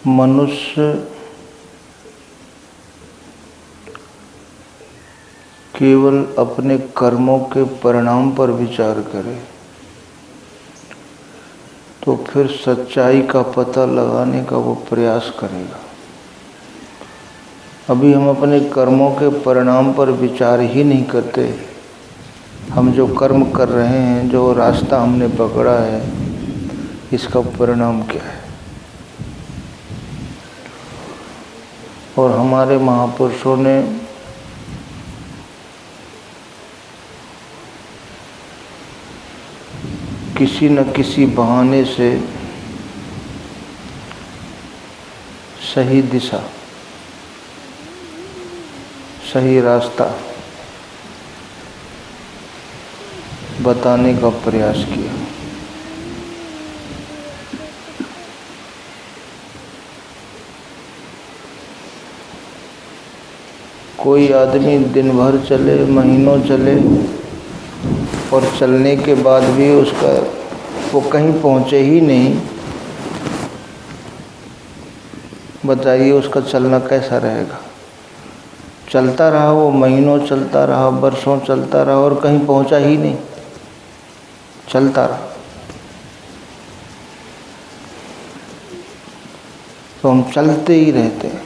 मनुष्य केवल अपने कर्मों के परिणाम पर विचार करे तो फिर सच्चाई का पता लगाने का वो प्रयास करेगा। अभी हम अपने कर्मों के परिणाम पर विचार ही नहीं करते। हम जो कर्म कर रहे हैं, जो रास्ता हमने पकड़ा है, इसका परिणाम क्या है। और हमारे महापुरुषों ने किसी न किसी बहाने से सही दिशा, सही रास्ता बताने का प्रयास किया। कोई आदमी दिन भर चले, महीनों चले और चलने के बाद भी वो कहीं पहुँचे ही नहीं, बताइए उसका चलना कैसा रहेगा। चलता रहा, वो महीनों चलता रहा, वर्षों चलता रहा और कहीं पहुँचा ही नहीं, चलता रहा। तो हम चलते ही रहते हैं।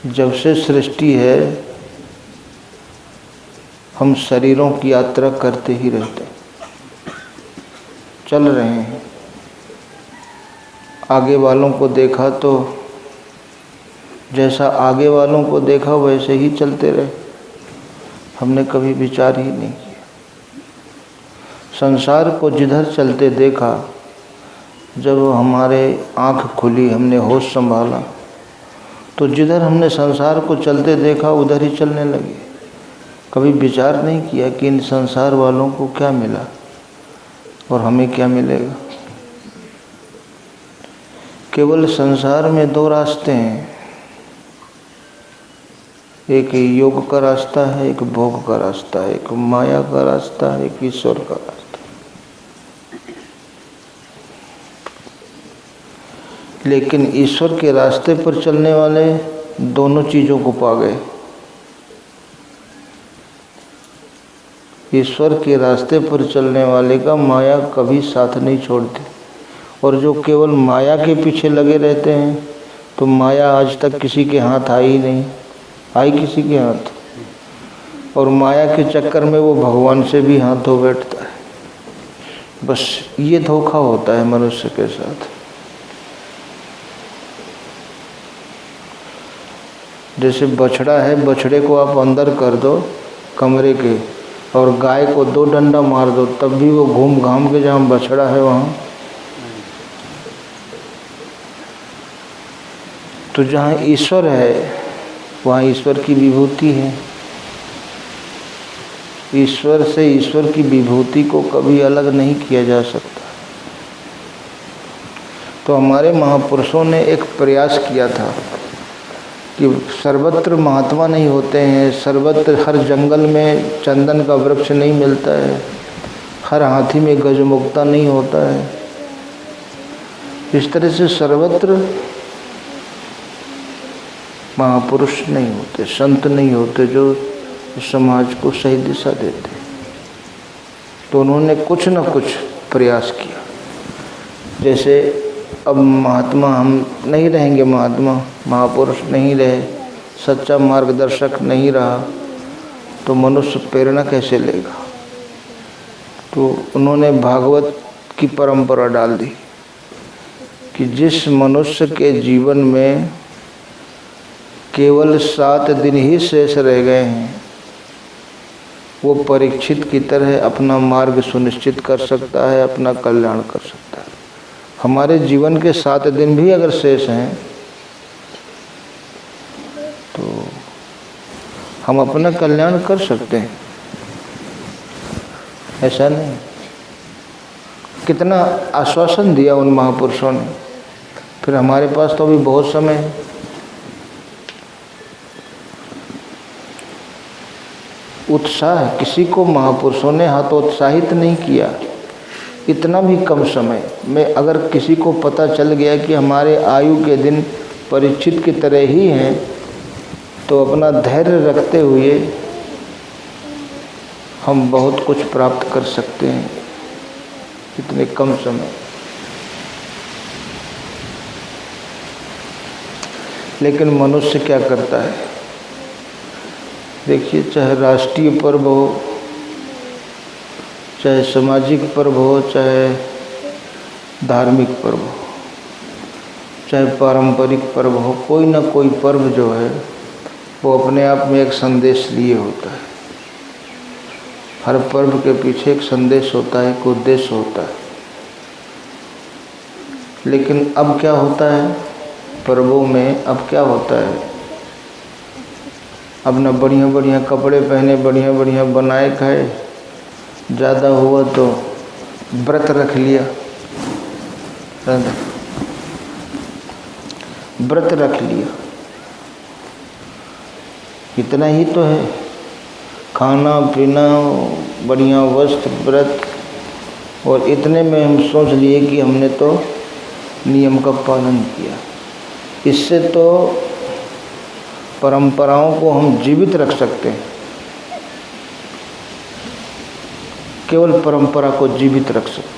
जब से सृष्टि है हम शरीरों की यात्रा करते ही रहते हैं, चल रहे हैं। आगे वालों को देखा तो जैसा आगे वालों को देखा वैसे ही चलते रहे, हमने कभी विचार ही नहीं किया। संसार को जिधर चलते देखा, जब हमारे आँख खुली, हमने होश संभाला, तो जिधर हमने संसार को चलते देखा उधर ही चलने लगे। कभी विचार नहीं किया कि इन संसार वालों को क्या मिला और हमें क्या मिलेगा। केवल संसार में दो रास्ते हैं, एक योग का रास्ता है, एक भोग का रास्ता है, एक माया का रास्ता है, एक ईश्वर का रास्ता। लेकिन ईश्वर के रास्ते पर चलने वाले दोनों चीज़ों को पा गए। ईश्वर के रास्ते पर चलने वाले का माया कभी साथ नहीं छोड़ती, और जो केवल माया के पीछे लगे रहते हैं तो माया आज तक किसी के हाथ आई नहीं, आई किसी के हाथ। और माया के चक्कर में वो भगवान से भी हाथ धो बैठता है। बस ये धोखा होता है मनुष्य के साथ। जैसे बछड़ा है, बछड़े को आप अंदर कर दो कमरे के और गाय को 2 डंडा मार दो, तब भी वो घूम घाम के जहाँ बछड़ा है वहाँ। तो जहाँ ईश्वर है वहाँ ईश्वर की विभूति है। ईश्वर से ईश्वर की विभूति को कभी अलग नहीं किया जा सकता। तो हमारे महापुरुषों ने एक प्रयास किया था कि सर्वत्र महात्मा नहीं होते हैं, सर्वत्र हर जंगल में चंदन का वृक्ष नहीं मिलता है, हर हाथी में गजमुक्ता नहीं होता है। इस तरह से सर्वत्र महापुरुष नहीं होते, संत नहीं होते जो समाज को सही दिशा देते। तो उन्होंने कुछ न कुछ प्रयास किया। जैसे अब महात्मा हम नहीं रहेंगे, महापुरुष नहीं रहे, सच्चा मार्गदर्शक नहीं रहा, तो मनुष्य प्रेरणा कैसे लेगा। तो उन्होंने भागवत की परंपरा डाल दी कि जिस मनुष्य के जीवन में केवल 7 दिन ही शेष रह गए हैं, वो परीक्षित की तरह अपना मार्ग सुनिश्चित कर सकता है, अपना कल्याण कर सकता है। हमारे जीवन के 7 दिन भी अगर शेष हैं तो हम अपना कल्याण कर सकते हैं, ऐसा नहीं। कितना आश्वासन दिया उन महापुरुषों ने। फिर हमारे पास तो अभी बहुत समय है। उत्साह, किसी को महापुरुषों ने हतोत्साहित नहीं किया। इतना भी कम समय में अगर किसी को पता चल गया कि हमारे आयु के दिन परीक्षित की तरह ही हैं, तो अपना धैर्य रखते हुए हम बहुत कुछ प्राप्त कर सकते हैं इतने कम समय। लेकिन मनुष्य क्या करता है? देखिए, चाहे राष्ट्रीय पर्व हो, चाहे सामाजिक पर्व हो, चाहे धार्मिक पर्व हो, चाहे पारंपरिक पर्व हो, कोई ना कोई पर्व जो है वो अपने आप में एक संदेश लिए होता है। हर पर्व के पीछे एक संदेश होता है, एक उद्देश्य होता है। लेकिन अब क्या होता है पर्वों में? अब क्या होता है? अब न बढ़िया बढ़िया कपड़े पहने, बढ़िया बढ़िया बनाए खाए, ज़्यादा हुआ तो व्रत रख लिया, व्रत रख लिया, इतना ही तो है। खाना पीना, बढ़िया वस्त्र, व्रत, और इतने में हम सोच लिए कि हमने तो नियम का पालन किया। इससे तो परंपराओं को हम जीवित रख सकते हैं, केवल परंपरा को जीवित रख सकते हैं।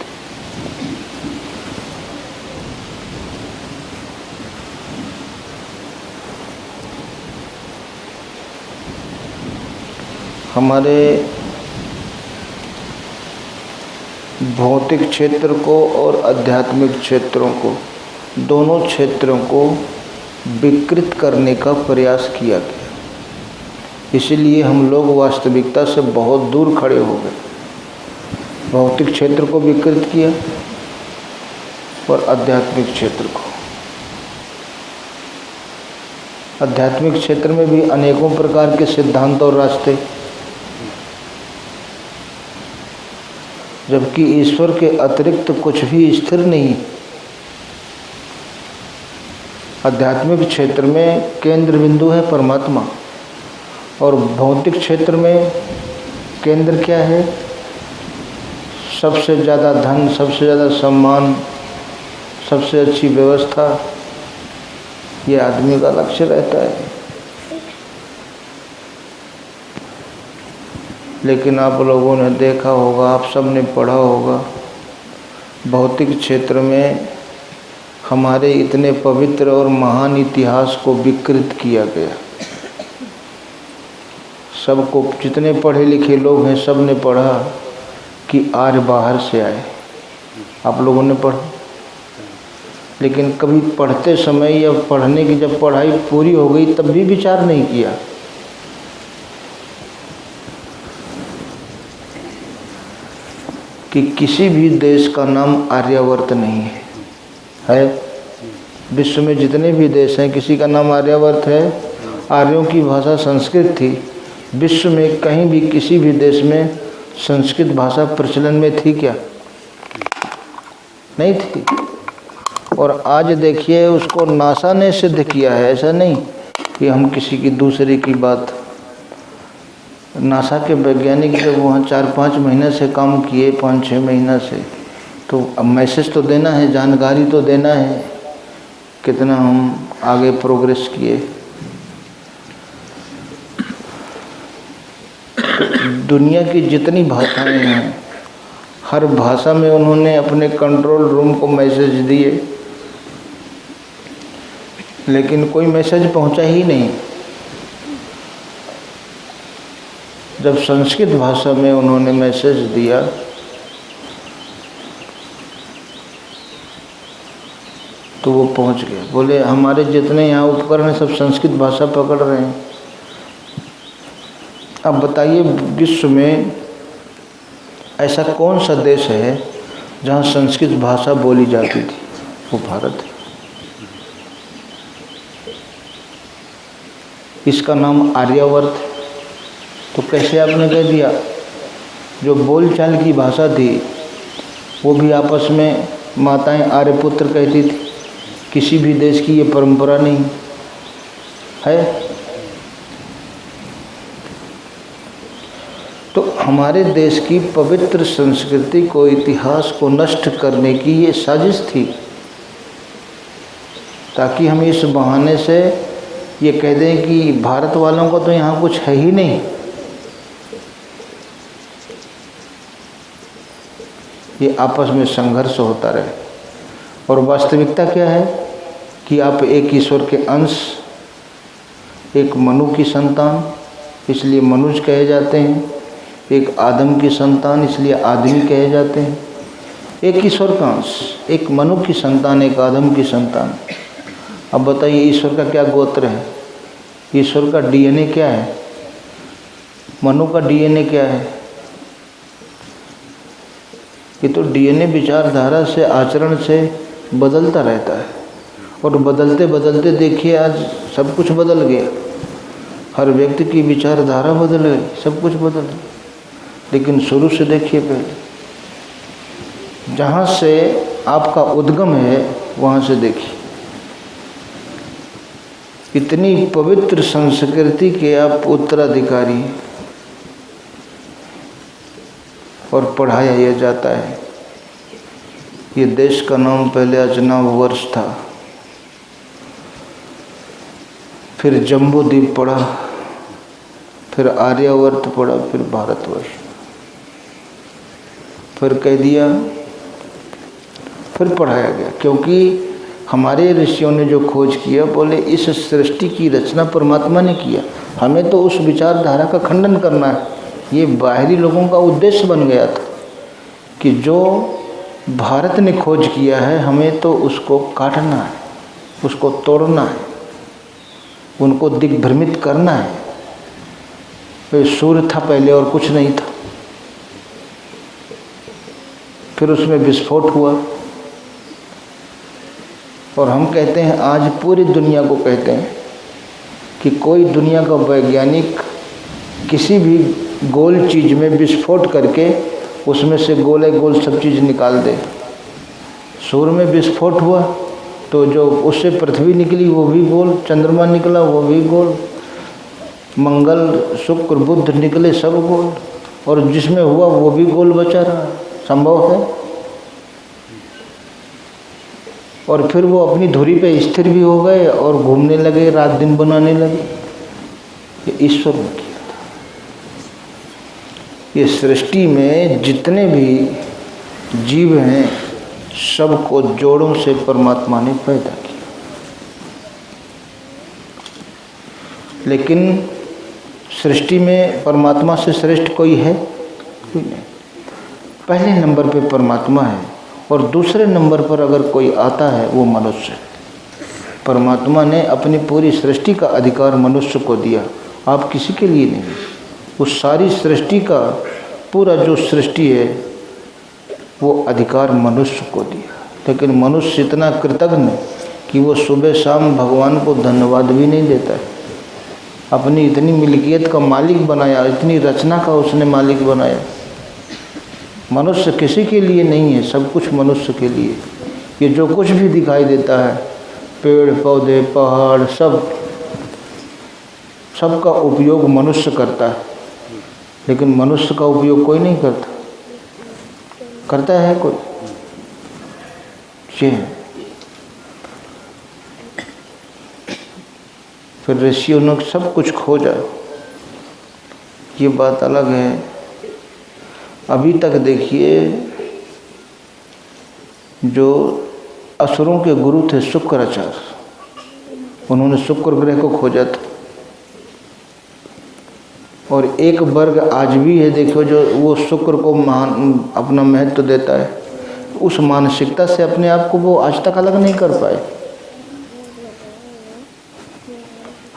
हमारे भौतिक क्षेत्र को और आध्यात्मिक क्षेत्रों को, दोनों क्षेत्रों को विकृत करने का प्रयास किया गया। इसलिए हम लोग वास्तविकता से बहुत दूर खड़े हो गए। भौतिक क्षेत्र को विकृत किया और आध्यात्मिक क्षेत्र को। आध्यात्मिक क्षेत्र में भी अनेकों प्रकार के सिद्धांत और रास्ते, जबकि ईश्वर के अतिरिक्त कुछ भी स्थिर नहीं। आध्यात्मिक क्षेत्र में केंद्र बिंदु है परमात्मा, और भौतिक क्षेत्र में केंद्र क्या है? सबसे ज़्यादा धन, सबसे ज़्यादा सम्मान, सबसे अच्छी व्यवस्था, ये आदमी का लक्ष्य रहता है। लेकिन आप लोगों ने देखा होगा, आप सब ने पढ़ा होगा, भौतिक क्षेत्र में हमारे इतने पवित्र और महान इतिहास को विकृत किया गया। सबको, जितने पढ़े लिखे लोग हैं, सब ने पढ़ा कि आर्य बाहर से आए। आप लोगों ने पढ़ा, लेकिन कभी पढ़ते समय या पढ़ने की जब पढ़ाई पूरी हो गई तब भी विचार नहीं किया कि किसी भी देश का नाम आर्यावर्त नहीं है। विश्व में जितने भी देश हैं, किसी का नाम आर्यावर्त है? आर्यों की भाषा संस्कृत थी। विश्व में कहीं भी किसी भी देश में संस्कृत भाषा प्रचलन में थी क्या? नहीं थी। और आज देखिए, उसको नासा ने सिद्ध किया है। ऐसा नहीं कि हम किसी की दूसरे की बात। नासा के वैज्ञानिक जब वहाँ 4-5 महीने से काम किए, 5-6 महीना से, तो अब मैसेज तो देना है, जानकारी तो देना है कितना हम आगे प्रोग्रेस किए। दुनिया की जितनी भाषाएं हैं, हर भाषा में उन्होंने अपने कंट्रोल रूम को मैसेज दिए, लेकिन कोई मैसेज पहुंचा ही नहीं। जब संस्कृत भाषा में उन्होंने मैसेज दिया तो वो पहुंच गए। बोले हमारे जितने यहाँ उपकरण सब संस्कृत भाषा पकड़ रहे हैं। अब बताइए, विश्व में ऐसा कौन सा देश है जहाँ संस्कृत भाषा बोली जाती थी? वो भारत है। इसका नाम आर्यावर्त। तो कैसे आपने कह दिया? जो बोलचाल की भाषा थी वो भी आपस में माताएं आर्यपुत्र कहती थी। किसी भी देश की ये परंपरा नहीं है। तो हमारे देश की पवित्र संस्कृति को, इतिहास को नष्ट करने की ये साजिश थी, ताकि हम इस बहाने से ये कह दें कि भारत वालों का तो यहाँ कुछ है ही नहीं। ये आपस में संघर्ष होता रहे। और वास्तविकता क्या है कि आप एक ईश्वर के अंश, एक मनु की संतान, इसलिए मनुष्य कहे जाते हैं, एक आदम की संतान, इसलिए आदमी कहे जाते हैं। एक ईश्वर का अंश, एक मनु की संतान, एक आदम की संतान। अब बताइए ईश्वर का क्या गोत्र है? ईश्वर का डीएनए क्या है? मनु का डीएनए क्या है? ये तो डीएनए विचारधारा से, आचरण से बदलता रहता है। और बदलते बदलते देखिए आज सब कुछ बदल गया। हर व्यक्ति की विचारधारा बदल गई, सब कुछ बदल गया। लेकिन शुरू से देखिए, पहले जहाँ से आपका उद्गम है वहाँ से देखिए। इतनी पवित्र संस्कृति के आप उत्तराधिकारी हैं और पढ़ाया यह जाता है। ये देश का नाम पहले अजनाब वर्ष था, फिर जम्बूद्वीप पड़ा, फिर आर्यावर्त पड़ा, फिर भारतवर्ष, फिर कह दिया, फिर पढ़ाया गया। क्योंकि हमारे ऋषियों ने जो खोज किया, बोले इस सृष्टि की रचना परमात्मा ने किया, हमें तो उस विचारधारा का खंडन करना है। ये बाहरी लोगों का उद्देश्य बन गया था कि जो भारत ने खोज किया है हमें तो उसको काटना है, उसको तोड़ना है, उनको दिग्भ्रमित करना है। तो सूर्य था पहले और कुछ नहीं था, फिर उसमें विस्फोट हुआ। और हम कहते हैं, आज पूरी दुनिया को कहते हैं कि कोई दुनिया का वैज्ञानिक किसी भी गोल चीज़ में विस्फोट करके उसमें से गोले गोल सब चीज़ निकाल दे। सूर्य में विस्फोट हुआ तो जो उससे पृथ्वी निकली वो भी गोल, चंद्रमा निकला वो भी गोल, मंगल शुक्र बुध निकले सब गोल, और जिसमें हुआ वो भी गोल बचा रहा। संभव है। और फिर वो अपनी धुरी पे स्थिर भी हो गए और घूमने लगे, रात दिन बनाने लगे। ये ईश्वर ने किया था। ये सृष्टि में जितने भी जीव हैं सबको जोड़ों से परमात्मा ने पैदा किया। लेकिन सृष्टि में परमात्मा से श्रेष्ठ कोई है? कोई नहीं। पहले नंबर पे परमात्मा है और दूसरे नंबर पर अगर कोई आता है वो मनुष्य। परमात्मा ने अपनी पूरी सृष्टि का अधिकार मनुष्य को दिया, आप किसी के लिए नहीं। उस सारी सृष्टि का पूरा जो सृष्टि है वो अधिकार मनुष्य को दिया। लेकिन मनुष्य इतना कृतज्ञ कि वो सुबह शाम भगवान को धन्यवाद भी नहीं देता है। अपनी इतनी मिल्कियत का मालिक बनाया, इतनी रचना का उसने मालिक बनाया। मनुष्य किसी के लिए नहीं है, सब कुछ मनुष्य के लिए। ये जो कुछ भी दिखाई देता है, पेड़ पौधे पहाड़ सबका उपयोग मनुष्य करता है, लेकिन मनुष्य का उपयोग कोई नहीं करता। करता है कोई? ये फिर ऋषियों ने सब कुछ खोजा, ये बात अलग है। अभी तक देखिए जो असुरों के गुरु थे शुक्राचार्य, उन्होंने शुक्र ग्रह को खोजा था। और एक वर्ग आज भी है, देखो, जो वो शुक्र को महान अपना महत्व देता है। उस मानसिकता से अपने आप को वो आज तक अलग नहीं कर पाए।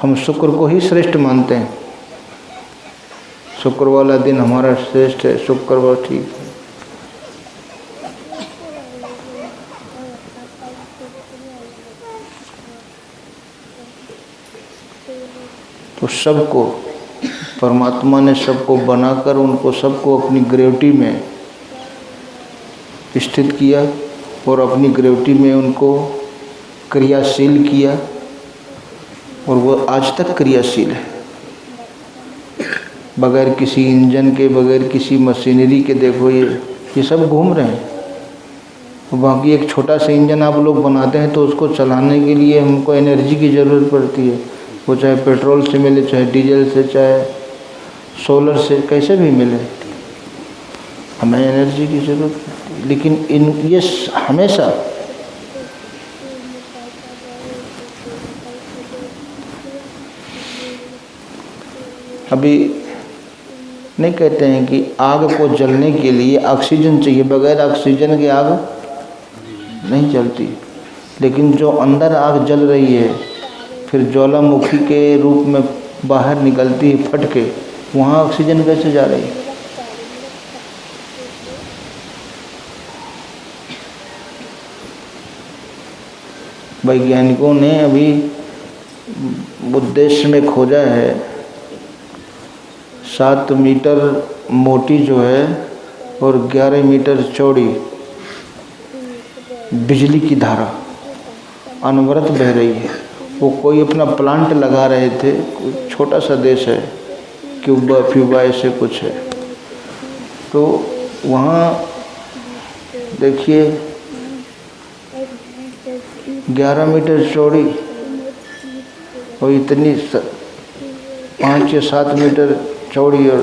हम शुक्र को ही श्रेष्ठ मानते हैं। शुक्र वाला दिन हमारा श्रेष्ठ है, शुक्रवार ठीक है। तो सबको परमात्मा ने सबको बनाकर उनको सबको अपनी ग्रेविटी में स्थित किया और अपनी ग्रेविटी में उनको क्रियाशील किया, और वो आज तक क्रियाशील है। बगैर किसी इंजन के, बगैर किसी मशीनरी के, देखो ये सब घूम रहे हैं। बाकी एक छोटा सा इंजन आप लोग बनाते हैं तो उसको चलाने के लिए हमको एनर्जी की ज़रूरत पड़ती है, वो चाहे पेट्रोल से मिले, चाहे डीजल से, चाहे सोलर से, कैसे भी मिले, हमें एनर्जी की ज़रूरत पड़ती है। लेकिन ये हमेशा अभी नहीं कहते हैं कि आग को जलने के लिए ऑक्सीजन चाहिए, बगैर ऑक्सीजन के आग नहीं जलती। लेकिन जो अंदर आग जल रही है फिर ज्वालामुखी के रूप में बाहर निकलती है फट के, वहाँ ऑक्सीजन कैसे जा रही है? वैज्ञानिकों ने अभी उद्देश्य में खोजा है 7 मीटर मोटी जो है और 11 मीटर चौड़ी बिजली की धारा अनवरत बह रही है। वो कोई अपना प्लांट लगा रहे थे, कोई छोटा सा देश है, क्यूबा ऐसे कुछ है, तो वहाँ देखिए 11 मीटर चौड़ी और इतनी 5 या 7 मीटर चौड़ी और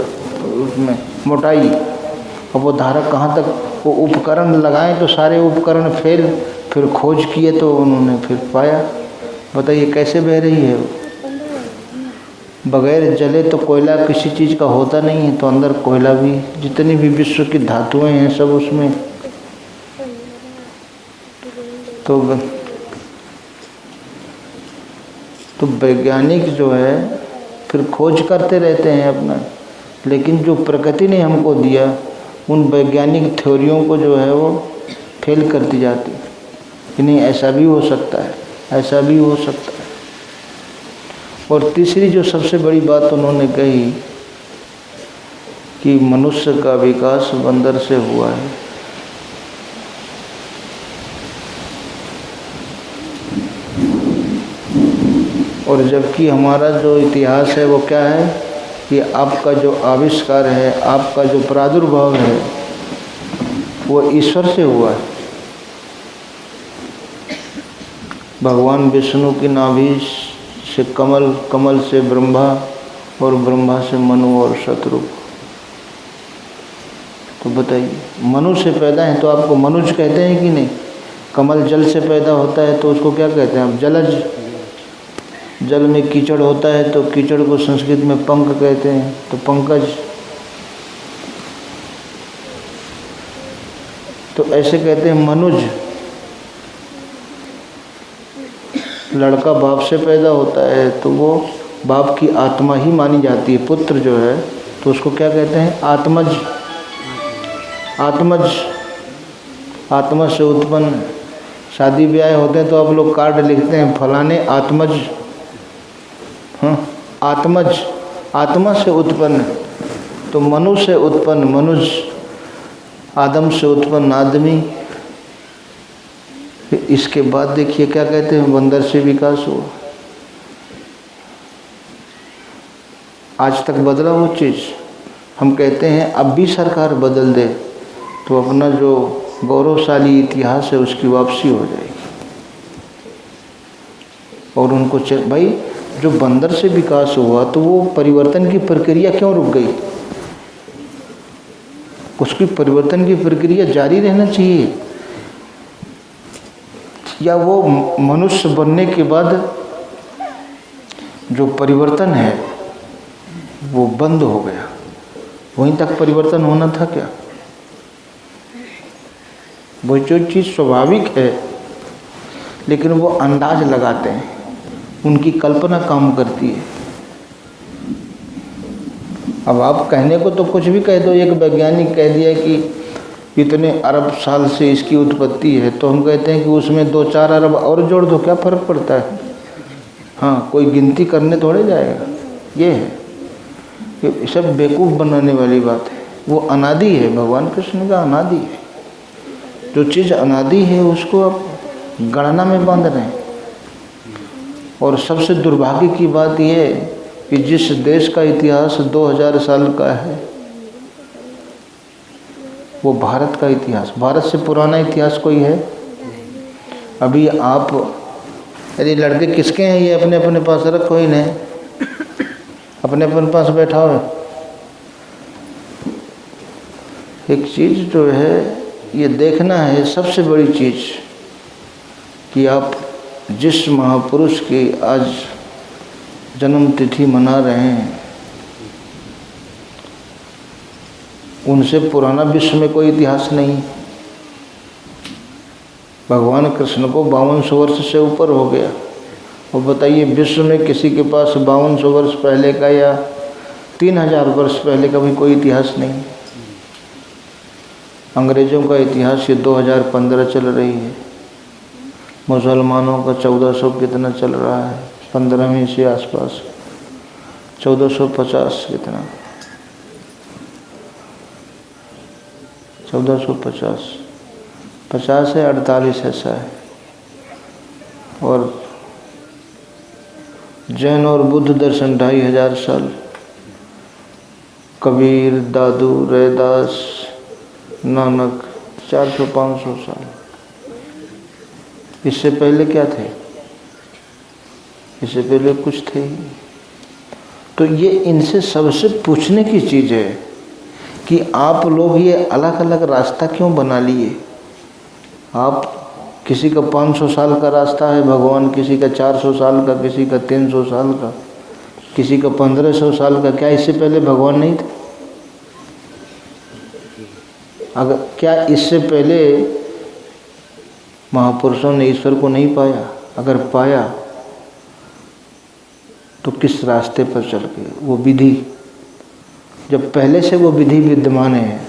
उसमें मोटाई, अब वो धारा कहाँ तक, वो उपकरण लगाएं तो सारे उपकरण फेल, फिर खोज किए तो उन्होंने फिर पाया। बताइए कैसे बह रही है? बगैर जले तो कोयला किसी चीज़ का होता नहीं है, तो अंदर कोयला भी, जितनी भी विश्व की धातुएं हैं सब उसमें। तो वैज्ञानिक जो है फिर खोज करते रहते हैं अपना, लेकिन जो प्रकृति ने हमको दिया उन वैज्ञानिक थ्योरियों को जो है वो फेल करती जाती है कि नहीं ऐसा भी हो सकता है, ऐसा भी हो सकता है। और तीसरी जो सबसे बड़ी बात उन्होंने कही कि मनुष्य का विकास बंदर से हुआ है। और जबकि हमारा जो इतिहास है वो क्या है कि आपका जो आविष्कार है, आपका जो प्रादुर्भाव है वो ईश्वर से हुआ है। भगवान विष्णु की नाभि से कमल, कमल से ब्रह्मा और ब्रह्मा से मनु और शत्रु। तो बताइए, मनु से पैदा है तो आपको मनुज कहते हैं कि नहीं? कमल जल से पैदा होता है तो उसको क्या कहते हैं आप? जलज। जल में कीचड़ होता है तो कीचड़ को संस्कृत में पंक कहते हैं, तो पंकज। तो ऐसे कहते हैं मनुज। लड़का बाप से पैदा होता है तो वो बाप की आत्मा ही मानी जाती है। पुत्र जो है तो उसको क्या कहते हैं? आत्मज। आत्मज, आत्मा से उत्पन्न। शादी ब्याह होते हैं तो आप लोग कार्ड लिखते हैं फलाने आत्मज। हाँ, आत्मज, आत्मा से उत्पन्न। तो मनु से उत्पन्न मनुज, आदम से उत्पन्न आदमी। इसके बाद देखिए क्या कहते हैं, बंदर से विकास हुआ। आज तक बदला वो चीज़। हम कहते हैं अब भी सरकार बदल दे तो अपना जो गौरवशाली इतिहास है उसकी वापसी हो जाएगी। और उनको भाई जो बंदर से विकास हुआ तो वो परिवर्तन की प्रक्रिया क्यों रुक गई? उसकी परिवर्तन की प्रक्रिया जारी रहना चाहिए, या वो मनुष्य बनने के बाद जो परिवर्तन है वो बंद हो गया? वहीं तक परिवर्तन होना था क्या? वो जो चीज़ स्वाभाविक है लेकिन वो अंदाज लगाते हैं, उनकी कल्पना काम करती है। अब आप कहने को तो कुछ भी कह दो, एक वैज्ञानिक कह दिया कि इतने अरब साल से इसकी उत्पत्ति है, तो हम कहते हैं कि उसमें 2-4 अरब और जोड़ दो, क्या फ़र्क पड़ता है? हाँ, कोई गिनती करने थोड़े जाएगा। ये है, ये सब बेवकूफ़ बनाने वाली बात है। वो अनादि है, भगवान कृष्ण का अनादि है। जो चीज़ अनादि है उसको आप गणना में बांध रहे हैं। और सबसे दुर्भाग्य की बात यह कि जिस देश का इतिहास 2000 साल का है वो भारत का इतिहास, भारत से पुराना इतिहास कोई है? अभी आप यदि लड़के किसके हैं ये अपने अपने पास रखो ही नहीं, अपने अपने पास बैठा हो। एक चीज़ जो है ये देखना है, सबसे बड़ी चीज़ कि आप जिस महापुरुष की आज जन्म तिथि मना रहे हैं उनसे पुराना विश्व में कोई इतिहास नहीं। भगवान कृष्ण को 5200 वर्ष से ऊपर हो गया, और बताइए विश्व में किसी के पास 5200 वर्ष पहले का या 3000 वर्ष पहले का भी कोई इतिहास नहीं। अंग्रेज़ों का इतिहास ये 2015 चल रही है, मुसलमानों का 1400 कितना चल रहा है, 15वीं से आसपास 1450 कितना, 1450 50 है 48 ऐसा है। और जैन और बुद्ध दर्शन 2500 साल, कबीर, दादू, रैदास, नानक 400-500 साल। इससे पहले क्या थे? इससे पहले कुछ थे ही। तो ये इनसे सबसे पूछने की चीज़ है कि आप लोग ये अलग अलग रास्ता क्यों बना लिए? आप किसी का 500 साल का रास्ता है भगवान, किसी का 400 साल का, किसी का 300 साल का, किसी का 1500 साल का। क्या इससे पहले भगवान नहीं थे? अगर क्या इससे पहले महापुरुषों ने ईश्वर को नहीं पाया? अगर पाया तो किस रास्ते पर चल के? वो विधि, जब पहले से वो विधि विद्यमान है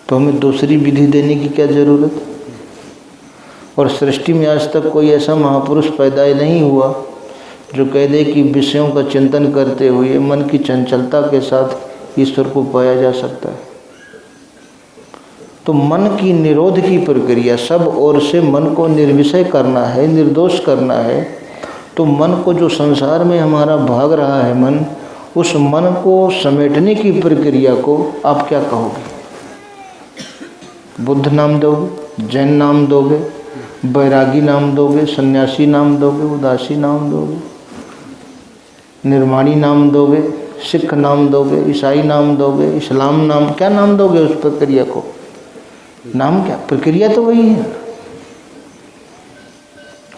तो हमें दूसरी विधि देने की क्या ज़रूरत? और सृष्टि में आज तक कोई ऐसा महापुरुष पैदा ही नहीं हुआ जो कह दे कि विषयों का चिंतन करते हुए मन की चंचलता के साथ ईश्वर को पाया जा सकता है। तो मन की निरोध की प्रक्रिया, सब ओर से मन को निर्विषय करना है, निर्दोष करना है। तो मन को जो संसार में हमारा भाग रहा है मन, उस मन को समेटने की प्रक्रिया को आप क्या कहोगे? बुद्ध नाम दोगे, जैन नाम दोगे, बैरागी नाम दोगे, सन्यासी नाम दोगे, उदासी नाम दोगे, निर्माणी नाम दोगे, सिख नाम दोगे, ईसाई नाम दोगे, इस्लाम नाम, क्या नाम दोगे उस प्रक्रिया को? नाम क्या? प्रक्रिया तो वही है,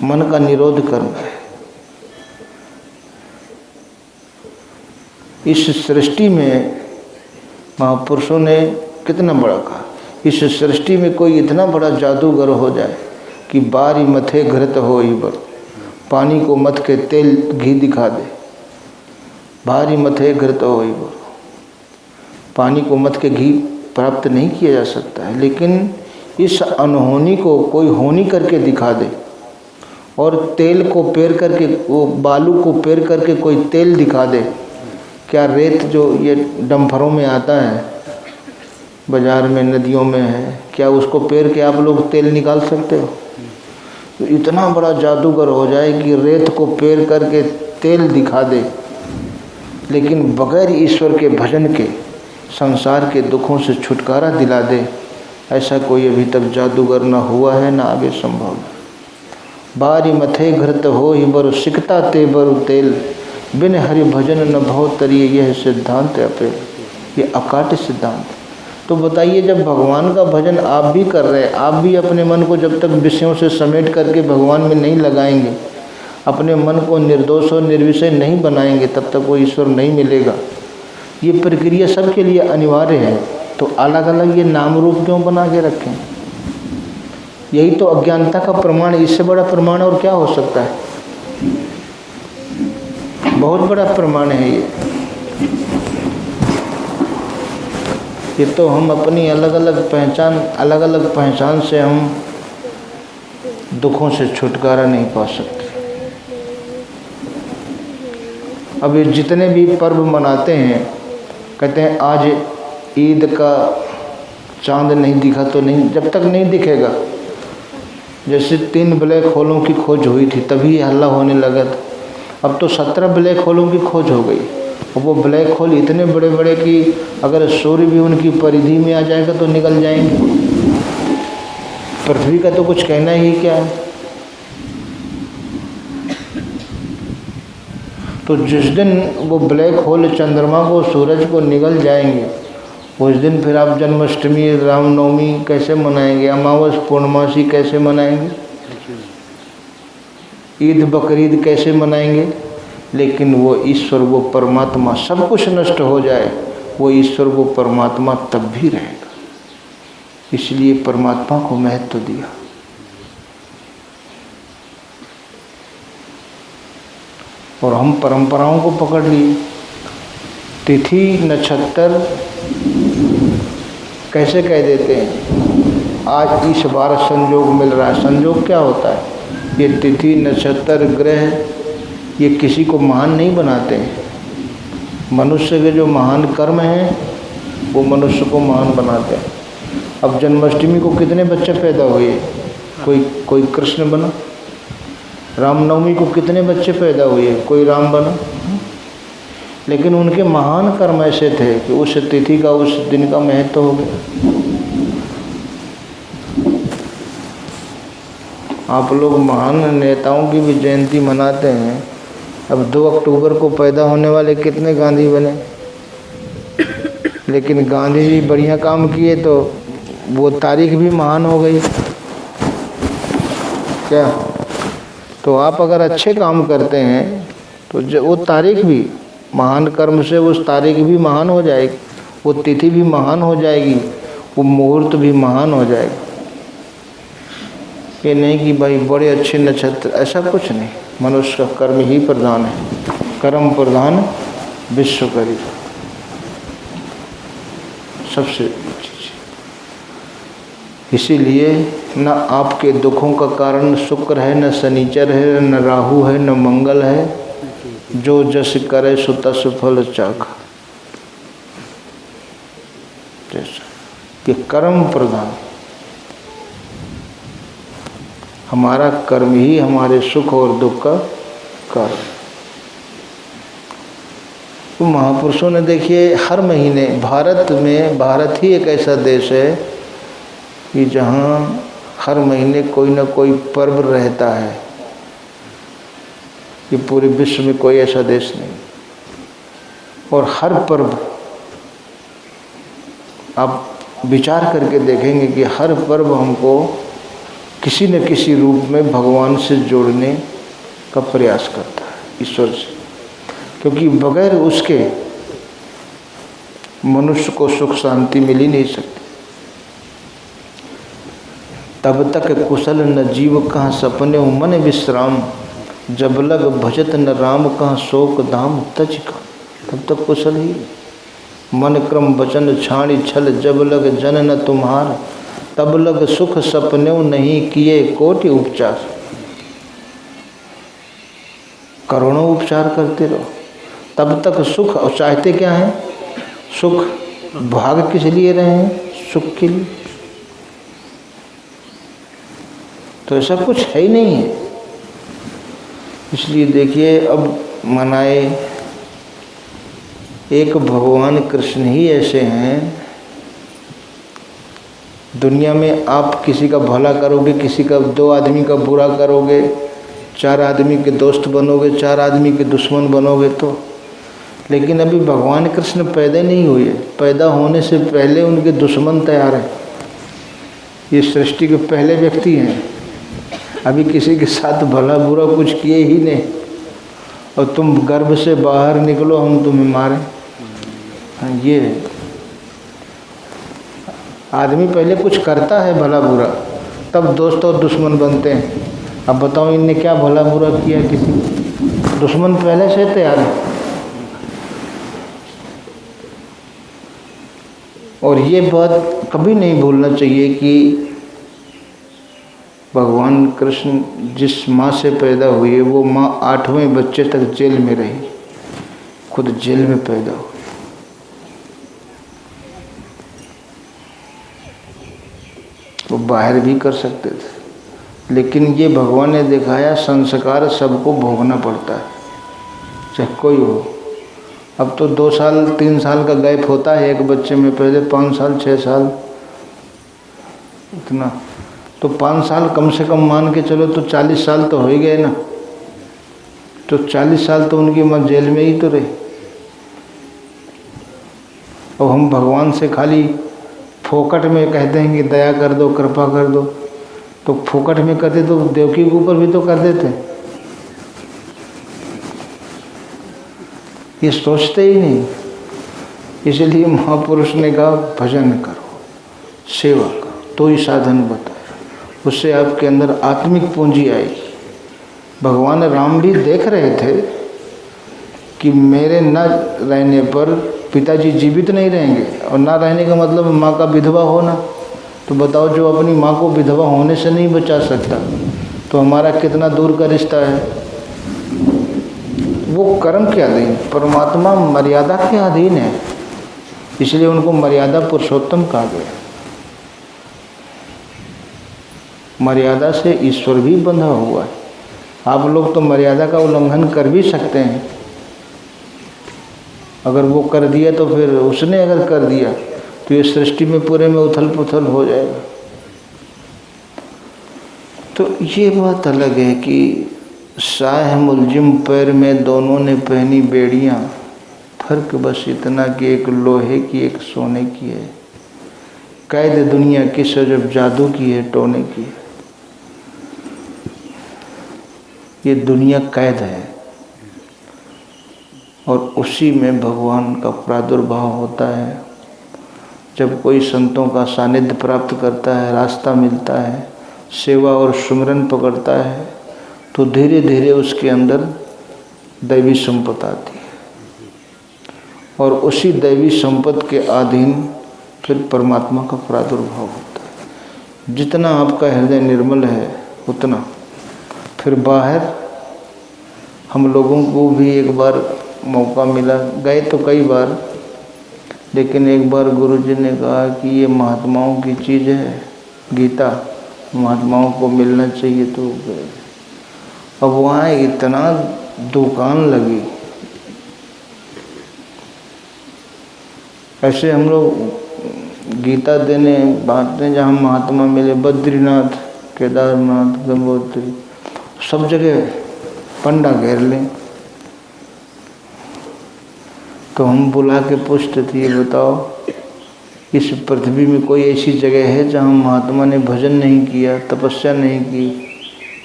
मन का निरोध करना है। इस सृष्टि में महापुरुषों ने कितना बड़ा कहा, इस सृष्टि में कोई इतना बड़ा जादूगर हो जाए कि बारी मथे घृत हो ही बर, पानी को मथ के तेल घी दिखा दे। बारी मथे घृत हो ही बर, पानी को मथ के घी प्राप्त नहीं किया जा सकता है, लेकिन इस अनहोनी को कोई होनी करके दिखा दे। और तेल को पेर करके, वो बालू को पेर करके कोई तेल दिखा दे। क्या रेत जो ये डंफरों में आता है, बाज़ार में, नदियों में है, क्या उसको पेर के आप लोग तेल निकाल सकते हो? तो इतना बड़ा जादूगर हो जाए कि रेत को पेर करके तेल दिखा दे, लेकिन बगैर ईश्वर के भजन के संसार के दुखों से छुटकारा दिला दे, ऐसा कोई अभी तक जादूगर ना हुआ है, ना आगे संभव। बारी मथे घृत हो ही बरु सिकता ते बरु तेल, बिन हरि भजन न भव तरिए, यह सिद्धांत अपेल। ये अकाट्य सिद्धांत। तो बताइए, जब भगवान का भजन आप भी कर रहे हैं, आप भी अपने मन को जब तक विषयों से समेट करके भगवान में नहीं लगाएंगे, अपने मन को निर्दोष और निर्विषय नहीं बनाएंगे, तब तक वो ईश्वर नहीं मिलेगा। ये प्रक्रिया सबके लिए अनिवार्य है। तो अलग अलग ये नाम रूप क्यों बना के रखें? यही तो अज्ञानता का प्रमाण, इससे बड़ा प्रमाण और क्या हो सकता है? बहुत बड़ा प्रमाण है ये तो हम अपनी अलग अलग पहचान से हम दुखों से छुटकारा नहीं पा सकते। अब ये जितने भी पर्व मनाते हैं, कहते हैं आज ईद का चांद नहीं दिखा तो नहीं, जब तक नहीं दिखेगा। जैसे 3 ब्लैक होलों की खोज हुई थी, तभी हल्ला होने लगा था। अब तो 17 ब्लैक होलों की खोज हो गई, और वो ब्लैक होल इतने बड़े बड़े कि अगर सूर्य भी उनकी परिधि में आ जाएगा तो निकल जाएंगे। पृथ्वी का तो कुछ कहना ही क्या है। तो जिस दिन वो ब्लैक होल चंद्रमा को, सूरज को निगल जाएंगे, उस दिन फिर आप जन्माष्टमी, रामनवमी कैसे मनाएंगे, अमावस पूर्णमासी कैसे मनाएंगे, ईद बकरीद कैसे मनाएंगे। लेकिन वो ईश्वर, वो परमात्मा, सब कुछ नष्ट हो जाए, वो ईश्वर, वो परमात्मा तब भी रहेगा। इसलिए परमात्मा को महत्व दिया। और हम परंपराओं को पकड़ लिए। तिथि नक्षत्र कैसे कह देते हैं, आज इस बार संयोग मिल रहा है। संयोग क्या होता है? ये तिथि नक्षत्र ग्रह ये किसी को महान नहीं बनाते हैं। मनुष्य के जो महान कर्म हैं वो मनुष्य को महान बनाते हैं। अब जन्माष्टमी को कितने बच्चे पैदा हुए, कोई कृष्ण बना। रामनवमी को कितने बच्चे पैदा हुए, कोई राम बना। लेकिन उनके महान कर्म ऐसे थे कि उस तिथि का, उस दिन का महत्व हो गया। आप लोग महान नेताओं की भी जयंती मनाते हैं। अब 2 अक्टूबर को पैदा होने वाले कितने गांधी बने, लेकिन गांधी जी बढ़िया काम किए तो वो तारीख भी महान हो गई क्या। तो आप अगर अच्छे काम करते हैं तो वो तारीख भी महान कर्म से, उस तारीख भी महान हो जाएगी, वो तिथि भी महान हो जाएगी, वो मुहूर्त भी महान हो जाएगा। ये नहीं कि भाई बड़े अच्छे नक्षत्र, ऐसा कुछ नहीं। मनुष्य का कर्म ही प्रधान है। कर्म प्रधान विश्व करी, सबसे चीज। इसीलिए न आपके दुखों का कारण शुक्र है, न शनिचर है, न राहु है, न मंगल है। जो जस करे सो तस फल चाखा। ये कर्म प्रधान, हमारा कर्म ही हमारे सुख और दुख का कारण। तो महापुरुषों ने देखिए हर महीने, भारत ही एक ऐसा देश है कि जहाँ हर महीने कोई ना कोई पर्व रहता है। ये पूरे विश्व में कोई ऐसा देश नहीं। और हर पर्व आप विचार करके देखेंगे कि हर पर्व हमको किसी न किसी रूप में भगवान से जोड़ने का प्रयास करता है, ईश्वर से। क्योंकि बगैर उसके मनुष्य को सुख शांति मिल ही नहीं सकती। तब तक कुशल न जीव कहाँ सपने मन विश्राम, जब लग भजत न राम कहाँ शोक धाम तज का। तब तक कुशल ही मन क्रम वचन छाणी छल, जब लग जन न तुम्हार, तब लग सुख सपने नहीं किए कोटि उपचार। करोड़ों उपचार करते रहो तब तक सुख। और चाहते क्या है? सुख। भाग किस लिए रहे हैं? सुख के लिए। तो ऐसा कुछ है ही नहीं है। इसलिए देखिए अब मनाए एक भगवान कृष्ण ही ऐसे हैं। दुनिया में आप किसी का भला करोगे, किसी का 2 आदमी का बुरा करोगे, 4 आदमी के दोस्त बनोगे, 4 आदमी के दुश्मन बनोगे तो। लेकिन अभी भगवान कृष्ण पैदा नहीं हुए, पैदा होने से पहले उनके दुश्मन तैयार हैं। ये सृष्टि के पहले व्यक्ति हैं। अभी किसी के साथ भला बुरा कुछ किए ही नहीं, और तुम गर्भ से बाहर निकलो हम तुम्हें मारें। हाँ, ये आदमी पहले कुछ करता है भला बुरा, तब दोस्त और दुश्मन बनते हैं। अब बताओ इनने क्या भला बुरा किया किसी, दुश्मन पहले से तैयार है। और ये बात कभी नहीं भूलना चाहिए कि भगवान कृष्ण जिस माँ से पैदा हुए वो माँ 8वें बच्चे तक जेल में रही, खुद जेल में पैदा हुई। वो बाहर भी कर सकते थे, लेकिन ये भगवान ने दिखाया संस्कार सबको भोगना पड़ता है। चाहे कोई हो। अब तो 2 साल 3 साल का गैप होता है एक बच्चे में, पहले 5 साल 6 साल इतना। तो 5 साल कम से कम मान के चलो तो 40 साल तो हो ही गए ना। तो 40 साल तो उनकी माँ जेल में ही तो रही। और हम भगवान से खाली फोकट में कहते हैं कि दया कर दो, कृपा कर दो, तो फोकट में करते तो देवकी के ऊपर भी तो कर देते। ये सोचते ही नहीं। इसलिए महापुरुष ने कहा भजन करो, सेवा करो, तो ही साधन बताए। उससे आपके अंदर आत्मिक पूंजी आएगी। भगवान राम भी देख रहे थे कि मेरे न रहने पर पिताजी जीवित नहीं रहेंगे, और ना रहने का मतलब माँ का विधवा होना। तो बताओ, जो अपनी माँ को विधवा होने से नहीं बचा सकता, तो हमारा कितना दूर का रिश्ता है। वो कर्म के अधीन, परमात्मा मर्यादा के अधीन है, इसलिए उनको मर्यादा पुरुषोत्तम कहा गया। मर्यादा से ईश्वर भी बंधा हुआ है। आप लोग तो मर्यादा का उल्लंघन कर भी सकते हैं। अगर वो कर दिया तो फिर उसने अगर कर दिया तो ये सृष्टि में पूरे में उथल पुथल हो जाएगा। तो ये बात अलग है कि शाह मुलजिम पैर में दोनों ने पहनी बेड़ियां, फर्क बस इतना कि एक लोहे की एक सोने की है। कैद दुनिया की सजब जादू की है, टोने की है। ये दुनिया कैद है और उसी में भगवान का प्रादुर्भाव होता है। जब कोई संतों का सानिध्य प्राप्त करता है, रास्ता मिलता है, सेवा और सुमिरन पकड़ता है, तो धीरे धीरे उसके अंदर दैवी संपत्ति आती है और उसी दैवी संपत्ति के अधीन फिर परमात्मा का प्रादुर्भाव होता है। जितना आपका हृदय निर्मल है उतना फिर बाहर। हम लोगों को भी एक बार मौका मिला, गए तो कई बार, लेकिन एक बार गुरुजी ने कहा कि ये महात्माओं की चीज़ है, गीता महात्माओं को मिलना चाहिए। तो गए। अब वहाँ इतना दुकान लगी, ऐसे हम लोग गीता देने बांटने जहाँ महात्मा मिले, बद्रीनाथ, केदारनाथ, गंगोत्री, सब जगह पंडा घेर लें। तो हम बुला के पूछते थे, ये बताओ इस पृथ्वी में कोई ऐसी जगह है जहाँ महात्मा ने भजन नहीं किया, तपस्या नहीं की,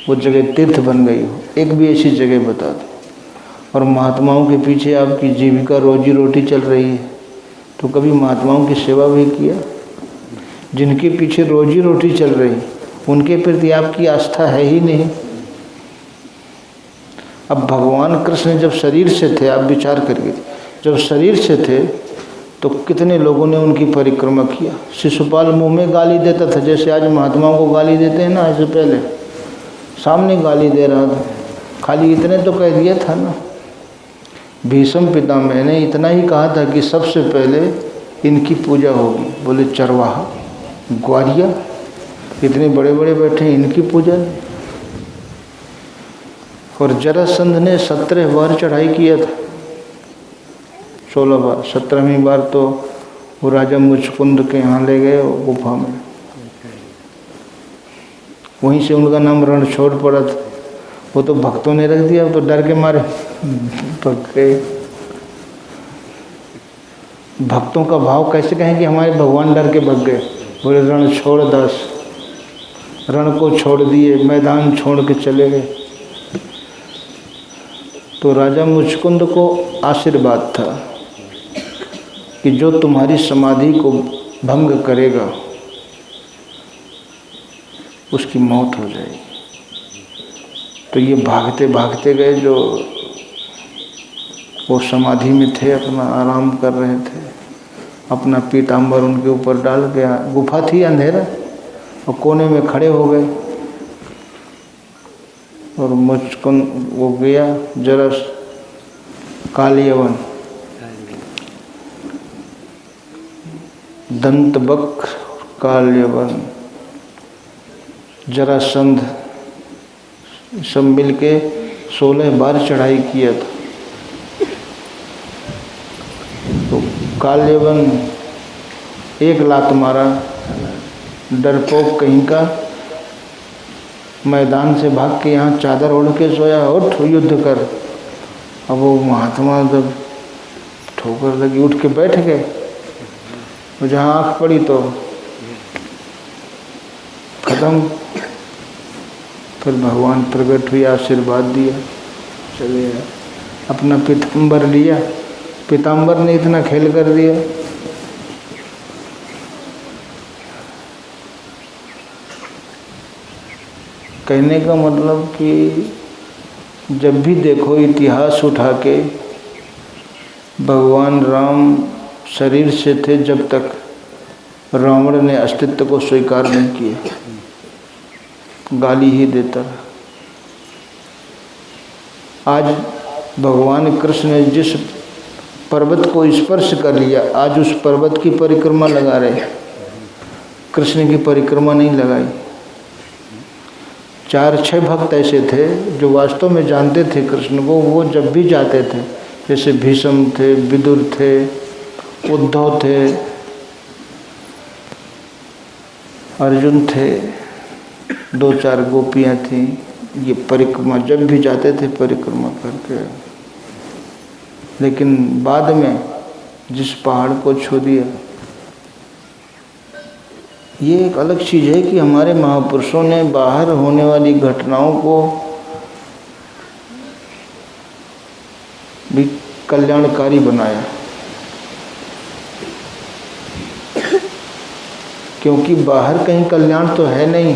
वो जगह तीर्थ बन गई हो? एक भी ऐसी जगह बता दो। और महात्माओं के पीछे आपकी जीविका रोजी रोटी चल रही है, तो कभी महात्माओं की सेवा भी किया? जिनके पीछे रोजी रोटी चल रही, उनके प्रति आपकी आस्था है ही नहीं। अब भगवान कृष्ण जब शरीर से थे, आप विचार करिए, जब शरीर से थे तो कितने लोगों ने उनकी परिक्रमा किया। शिशुपाल मुंह में गाली देता था, जैसे आज महात्माओं को गाली देते हैं ना, ऐसे पहले सामने गाली दे रहा था। खाली इतने तो कह दिया था ना, भीष्म पितामह ने इतना ही कहा था कि सबसे पहले इनकी पूजा होगी। बोले चरवाहा, ग्वारिया, इतने बड़े बड़े बैठे, इनकी पूजा नहीं। और जरासंध ने 17 बार चढ़ाई किया था, 16 बार। 17वीं बार तो वो राजा मुचकुंद के यहाँ ले गए गुफा में, वहीं से उनका नाम रणछोड़ पड़ा था। वो तो भक्तों ने रख दिया, तो डर के मारे भग गए। भक्तों का भाव कैसे कहें कि हमारे भगवान डर के भग गए? बोले रणछोड़ दास, रण को छोड़ दिए, मैदान छोड़ के चले गए। तो राजा मुचकुंद को आशीर्वाद था कि जो तुम्हारी समाधि को भंग करेगा उसकी मौत हो जाएगी। तो ये भागते भागते गए, जो वो समाधि में थे, अपना आराम कर रहे थे, अपना पीताम्बर उनके ऊपर डाल गया। गुफा थी, अंधेरा, और कोने में खड़े हो गए। और मुचकुंद वो गया, जरा कालियवन, दंतबक, कालियवन, जरासंध, सब मिल के 16 बार चढ़ाई किया था। काल्यवन एक लात मारा, डरपोक कहीं का, मैदान से भाग के यहाँ चादर ओढ़ के सोया, उठ युद्ध कर। अब वो महात्मा जब ठोकर लगी उठ के बैठ गए, और जहाँ आँख पड़ी तो खत्म। फिर भगवान प्रकट हुए, आशीर्वाद दिया, चले गए। अपना पीताम्बर लिया, पीताम्बर ने इतना खेल कर दिया। कहने का मतलब कि जब भी देखो इतिहास उठा के, भगवान राम शरीर से थे जब तक रावण ने अस्तित्व को स्वीकार नहीं किया, गाली ही देता रहा। आज भगवान कृष्ण ने जिस पर्वत को स्पर्श कर लिया, आज उस पर्वत की परिक्रमा लगा रहे, कृष्ण की परिक्रमा नहीं लगाई। 4-6 भक्त ऐसे थे जो वास्तव में जानते थे कृष्ण को, वो जब भी जाते थे, जैसे भीष्म थे, विदुर थे, उद्धव थे, अर्जुन थे, 2-4 गोपियाँ थीं, ये परिक्रमा जब भी जाते थे परिक्रमा करके। लेकिन बाद में जिस पहाड़ को छू दिया, ये एक अलग चीज़ है कि हमारे महापुरुषों ने बाहर होने वाली घटनाओं को भी कल्याणकारी बनाया, क्योंकि बाहर कहीं कल्याण तो है नहीं।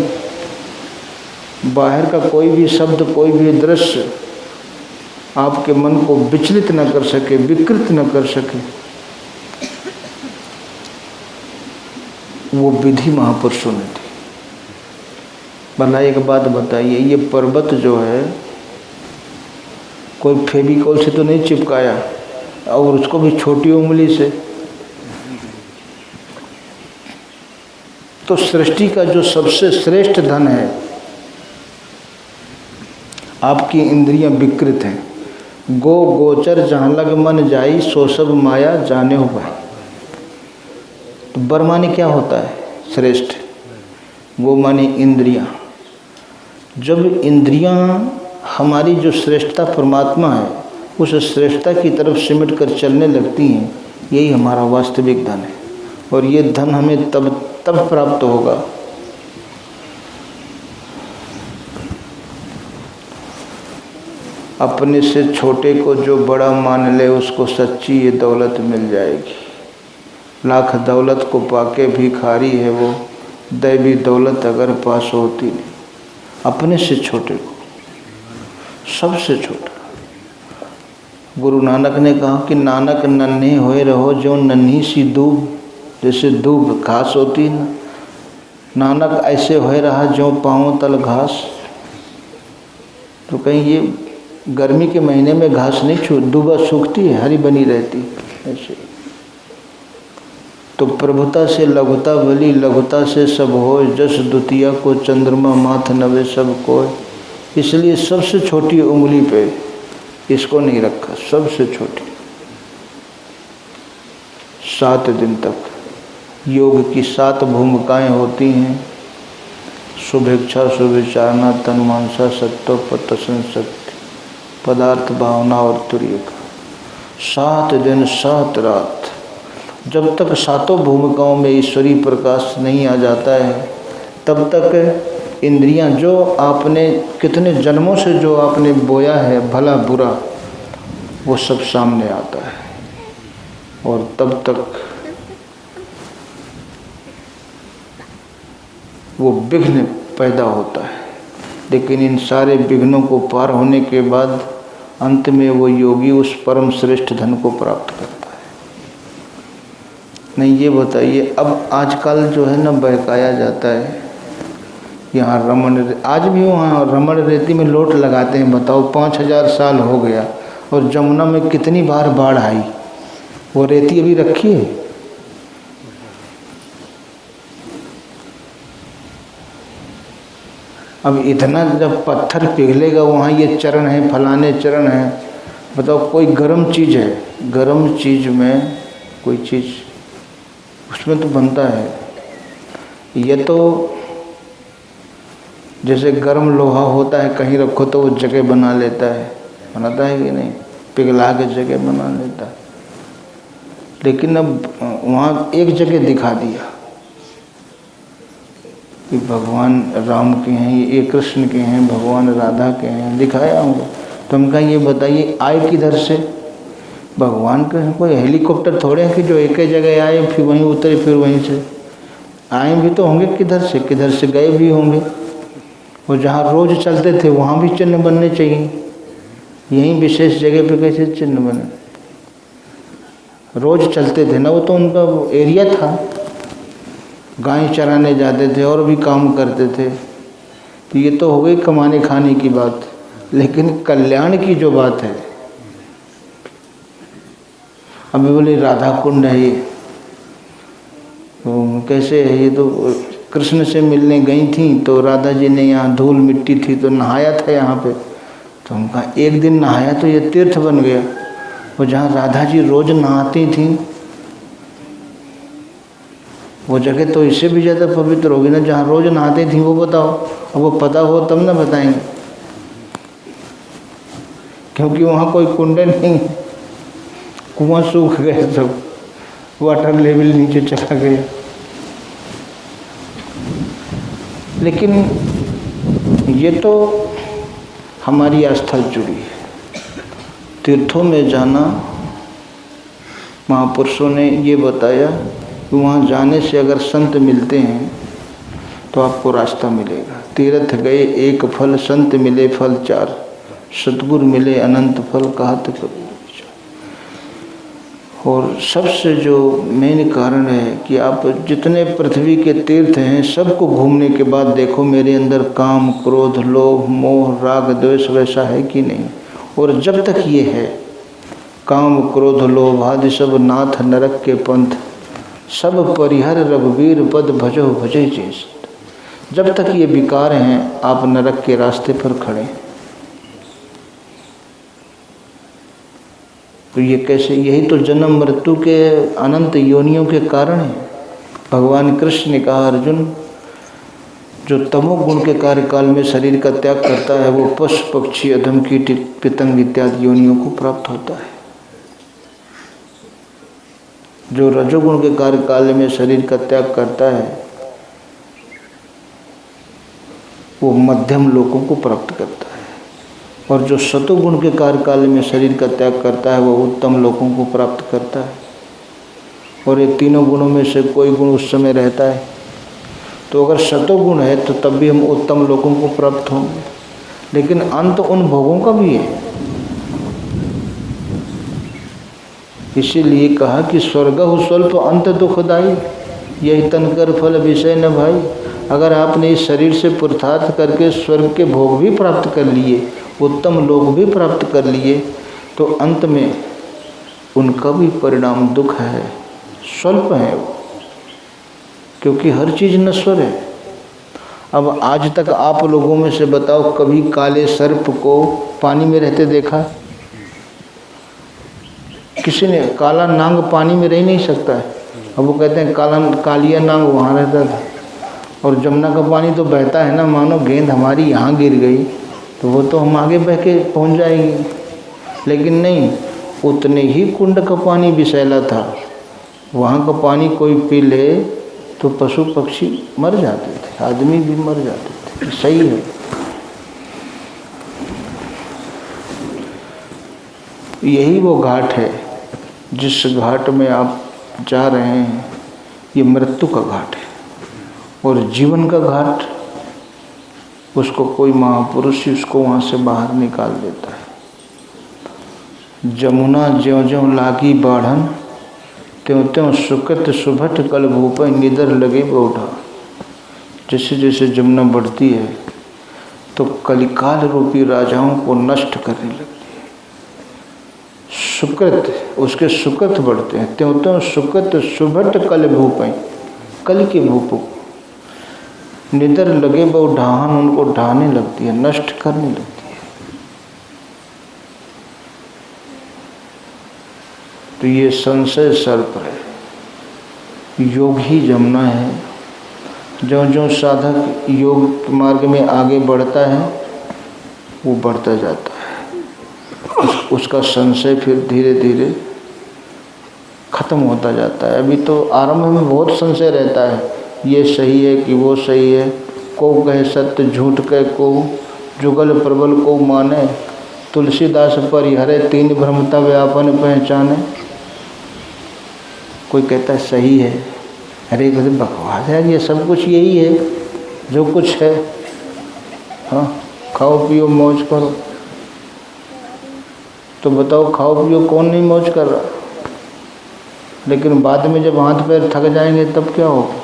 बाहर का कोई भी शब्द, कोई भी दृश्य आपके मन को विचलित न कर सके, विकृत न कर सके, वो विधि महापुरुषों ने थी। भला एक बात बताइए, ये पर्वत जो है कोई फेविकोल से तो नहीं चिपकाया, और उसको भी छोटी उंगली से। तो सृष्टि का जो सबसे श्रेष्ठ धन है, आपकी इंद्रियां विकृत हैं। गो गोचर जहाँ लग मन जाई, सो सब माया जाने हो भाई। तो बर माने क्या होता है? श्रेष्ठ। गो माने इंद्रियां। जब इंद्रियां हमारी जो श्रेष्ठता परमात्मा है, उस श्रेष्ठता की तरफ सिमट कर चलने लगती हैं, यही हमारा वास्तविक धन है। और ये धन हमें तब प्राप्त होगा अपने से छोटे को जो बड़ा मान ले, उसको सच्ची ये दौलत मिल जाएगी। लाख दौलत को पाके भिखारी है वो, दैवी दौलत अगर पास होती नहीं। अपने से छोटे को, सबसे छोटा। गुरु नानक ने कहा कि नानक नन्हे होए रहो जो नन्ही सी दूब, जैसे दूब घास होती है ना, नानक ऐसे होए रहा जो पाँव तल घास। तो कहीं ये गर्मी के महीने में घास नहीं दूबा सूखती है, हरी बनी रहती ऐसे। तो प्रभुता से लघुता भली, लघुता से सब हो, जस द्वितीया को चंद्रमा माथ नवे सब को। इसलिए सबसे छोटी उंगली पे इसको नहीं रखा, सबसे छोटी। 7 दिन तक योग की 7 भूमिकाएं होती हैं। शुभेच्छा, शुभविचारणा, तन्मानसा, सत्योपत, संशक्ति, पदार्थ, भावना और तुर्य का। 7 दिन 7 रात। जब तक 7 भूमिकाओं में ईश्वरीय प्रकाश नहीं आ जाता है, तब तक इंद्रियां जो आपने कितने जन्मों से जो आपने बोया है, भला बुरा, वो सब सामने आता है। और तब तक वो विघ्न पैदा होता है। लेकिन इन सारे विघ्नों को पार होने के बाद अंत में वो योगी उस परम श्रेष्ठ धन को प्राप्त करता है। नहीं, ये बताइए, अब आजकल जो है ना बहकाया जाता है, यहाँ रमण, आज भी वहाँ रमण रेती में लोट लगाते हैं। बताओ, 5000 साल हो गया और जमुना में कितनी बार बाढ़ आई, वो रेती अभी रखी है। अब इतना जब पत्थर पिघलेगा, वहाँ ये चरण है, फलाने चरण हैं। बताओ, कोई गर्म चीज़ है, गर्म चीज़ में कोई चीज़, उसमें तो बनता है। ये तो जैसे गर्म लोहा होता है, कहीं रखो तो वो जगह बना लेता है, बनाता है कि नहीं, पिघला के जगह बना लेता है। लेकिन अब वहाँ एक जगह दिखा दिया कि भगवान राम के हैं, ये कृष्ण के हैं, भगवान राधा के हैं, दिखाया होगा। तो हम कहा ये बताइए आए किधर से? भगवान के कोई हेलीकॉप्टर थोड़े हैं कि जो एक ही जगह आए फिर वहीं उतरे फिर वहीं से आए भी तो होंगे, किधर से गए भी होंगे। वो जहाँ रोज़ चलते थे वहाँ भी चिन्ह बनने चाहिए, यहीं विशेष जगह पे कैसे चिन्ह बने? रोज़ चलते थे ना, वो तो उनका एरिया था, गाय चराने जाते थे और भी काम करते थे। तो ये तो हो गई कमाने खाने की बात, लेकिन कल्याण की जो बात है, अभी बोले राधा कुंड है ये, तो कैसे है ये? तो कृष्ण से मिलने गई थी तो राधा जी ने यहाँ धूल मिट्टी थी तो नहाया था यहाँ पे। तो हम कहा एक दिन नहाया तो ये तीर्थ बन गया। वो जहाँ राधा जी रोज नहाती थी वो जगह तो इससे भी ज़्यादा पवित्र होगी ना, जहाँ रोज नहाती थी वो बताओ। अब वो पता हो तब ना बताएंगे, क्योंकि वहाँ कोई कुंड नहीं, कुआं सूख गया, सब वाटर लेवल नीचे चला गया। लेकिन ये तो हमारी आस्था जुड़ी है। तीर्थों में जाना, महापुरुषों ने ये बताया कि वहाँ जाने से अगर संत मिलते हैं तो आपको रास्ता मिलेगा। तीर्थ गए एक फल, संत मिले फल चार, सतगुरु मिले अनंत फल, कहत कबीर। और सबसे जो मेन कारण है कि आप जितने पृथ्वी के तीर्थ हैं सबको घूमने के बाद देखो मेरे अंदर काम, क्रोध, लोभ, मोह, राग, द्वेष वैसा है कि नहीं। और जब तक ये है, काम, क्रोध, लोभ आदि सब नाथ नरक के पंथ, सब परिहर रघुवीर पद भजो भजे जैस। जब तक ये विकार हैं आप नरक के रास्ते पर खड़े हैं। तो ये कैसे? यही तो जन्म मृत्यु के अनंत योनियों के कारण है। भगवान कृष्ण ने कहा, अर्जुन जो तमोगुण के कार्यकाल में शरीर का त्याग करता है वो पशु पक्षी अधम कीट पितंग इत्यादि योनियों को प्राप्त होता है। जो रजोगुण के कार्यकाल में शरीर का त्याग करता है वो मध्यम लोकों को प्राप्त करता है, और जो सतोगुण के कार्यकाल में शरीर का त्याग करता है वो उत्तम लोकों को प्राप्त करता है। और ये तीनों गुणों में से कोई गुण उस समय रहता है तो अगर सतोगुण है तो तब भी हम उत्तम लोकों को प्राप्त होंगे। लेकिन अंत उन भोगों का भी है। इसीलिए कहा कि स्वर्गहु स्वल्प अंत दुखदाई, यही तनकर फल विषय न भाई। अगर आपने इस शरीर से पुरुषार्थ करके स्वर्ग के भोग भी प्राप्त कर लिए, उत्तम लोग भी प्राप्त कर लिए, तो अंत में उनका भी परिणाम दुख है, स्वल्प है वो, क्योंकि हर चीज़ नश्वर है। अब आज तक आप लोगों में से बताओ कभी काले सर्प को पानी में रहते देखा? किसी ने? काला नांग पानी में रह नहीं सकता है। अब वो कहते हैं कालिया नांग वहाँ रहता था, और जमुना का पानी तो बहता है ना, मानो गेंद हमारी यहाँ गिर गई तो वो तो हम आगे बह के पहुँच जाएगी। लेकिन नहीं, उतने ही कुंड का पानी विषैला था, वहाँ का पानी कोई पी ले तो पशु पक्षी मर जाते थे, आदमी भी मर जाते थे। सही है। यही वो घाट है जिस घाट में आप जा रहे हैं, ये मृत्यु का घाट है। और जीवन का घाट, उसको कोई महापुरुष ही उसको वहाँ से बाहर निकाल देता है। जमुना ज्यों ज्यों लागी बाढ़न, त्यों त्यों सुकृत सुभट कल भूप निदर लगे बौढ़ा। जैसे जैसे जमुना बढ़ती है तो कलिकाल रूपी राजाओं को नष्ट करने लगती है। सुकृत, उसके सुकृत बढ़ते हैं, त्यों त्यों सुकृत सुभट कल भूप, कल के भूप निदर लगे बहु ढाहन, उनको ढाने लगती है, नष्ट करने लगती है। तो ये संशय सर्प है। योग ही जमना है। जो जो साधक योग मार्ग में आगे बढ़ता है वो बढ़ता जाता है, उसका संशय फिर धीरे धीरे खत्म होता जाता है। अभी तो आरंभ में बहुत संशय रहता है, ये सही है कि वो सही है, को कहे सत्य झूठ कहे को, जुगल प्रबल को माने, तुलसीदास परिहरे तीन भ्रमता व्यापन पहचाने। कोई कहता है सही है, अरे बकवास है, ये सब कुछ यही है जो कुछ है। हाँ, खाओ पियो मौज करो। तो बताओ खाओ पियो कौन नहीं मौज कर रहा? लेकिन बाद में जब हाथ पैर थक जाएंगे तब क्या होगा?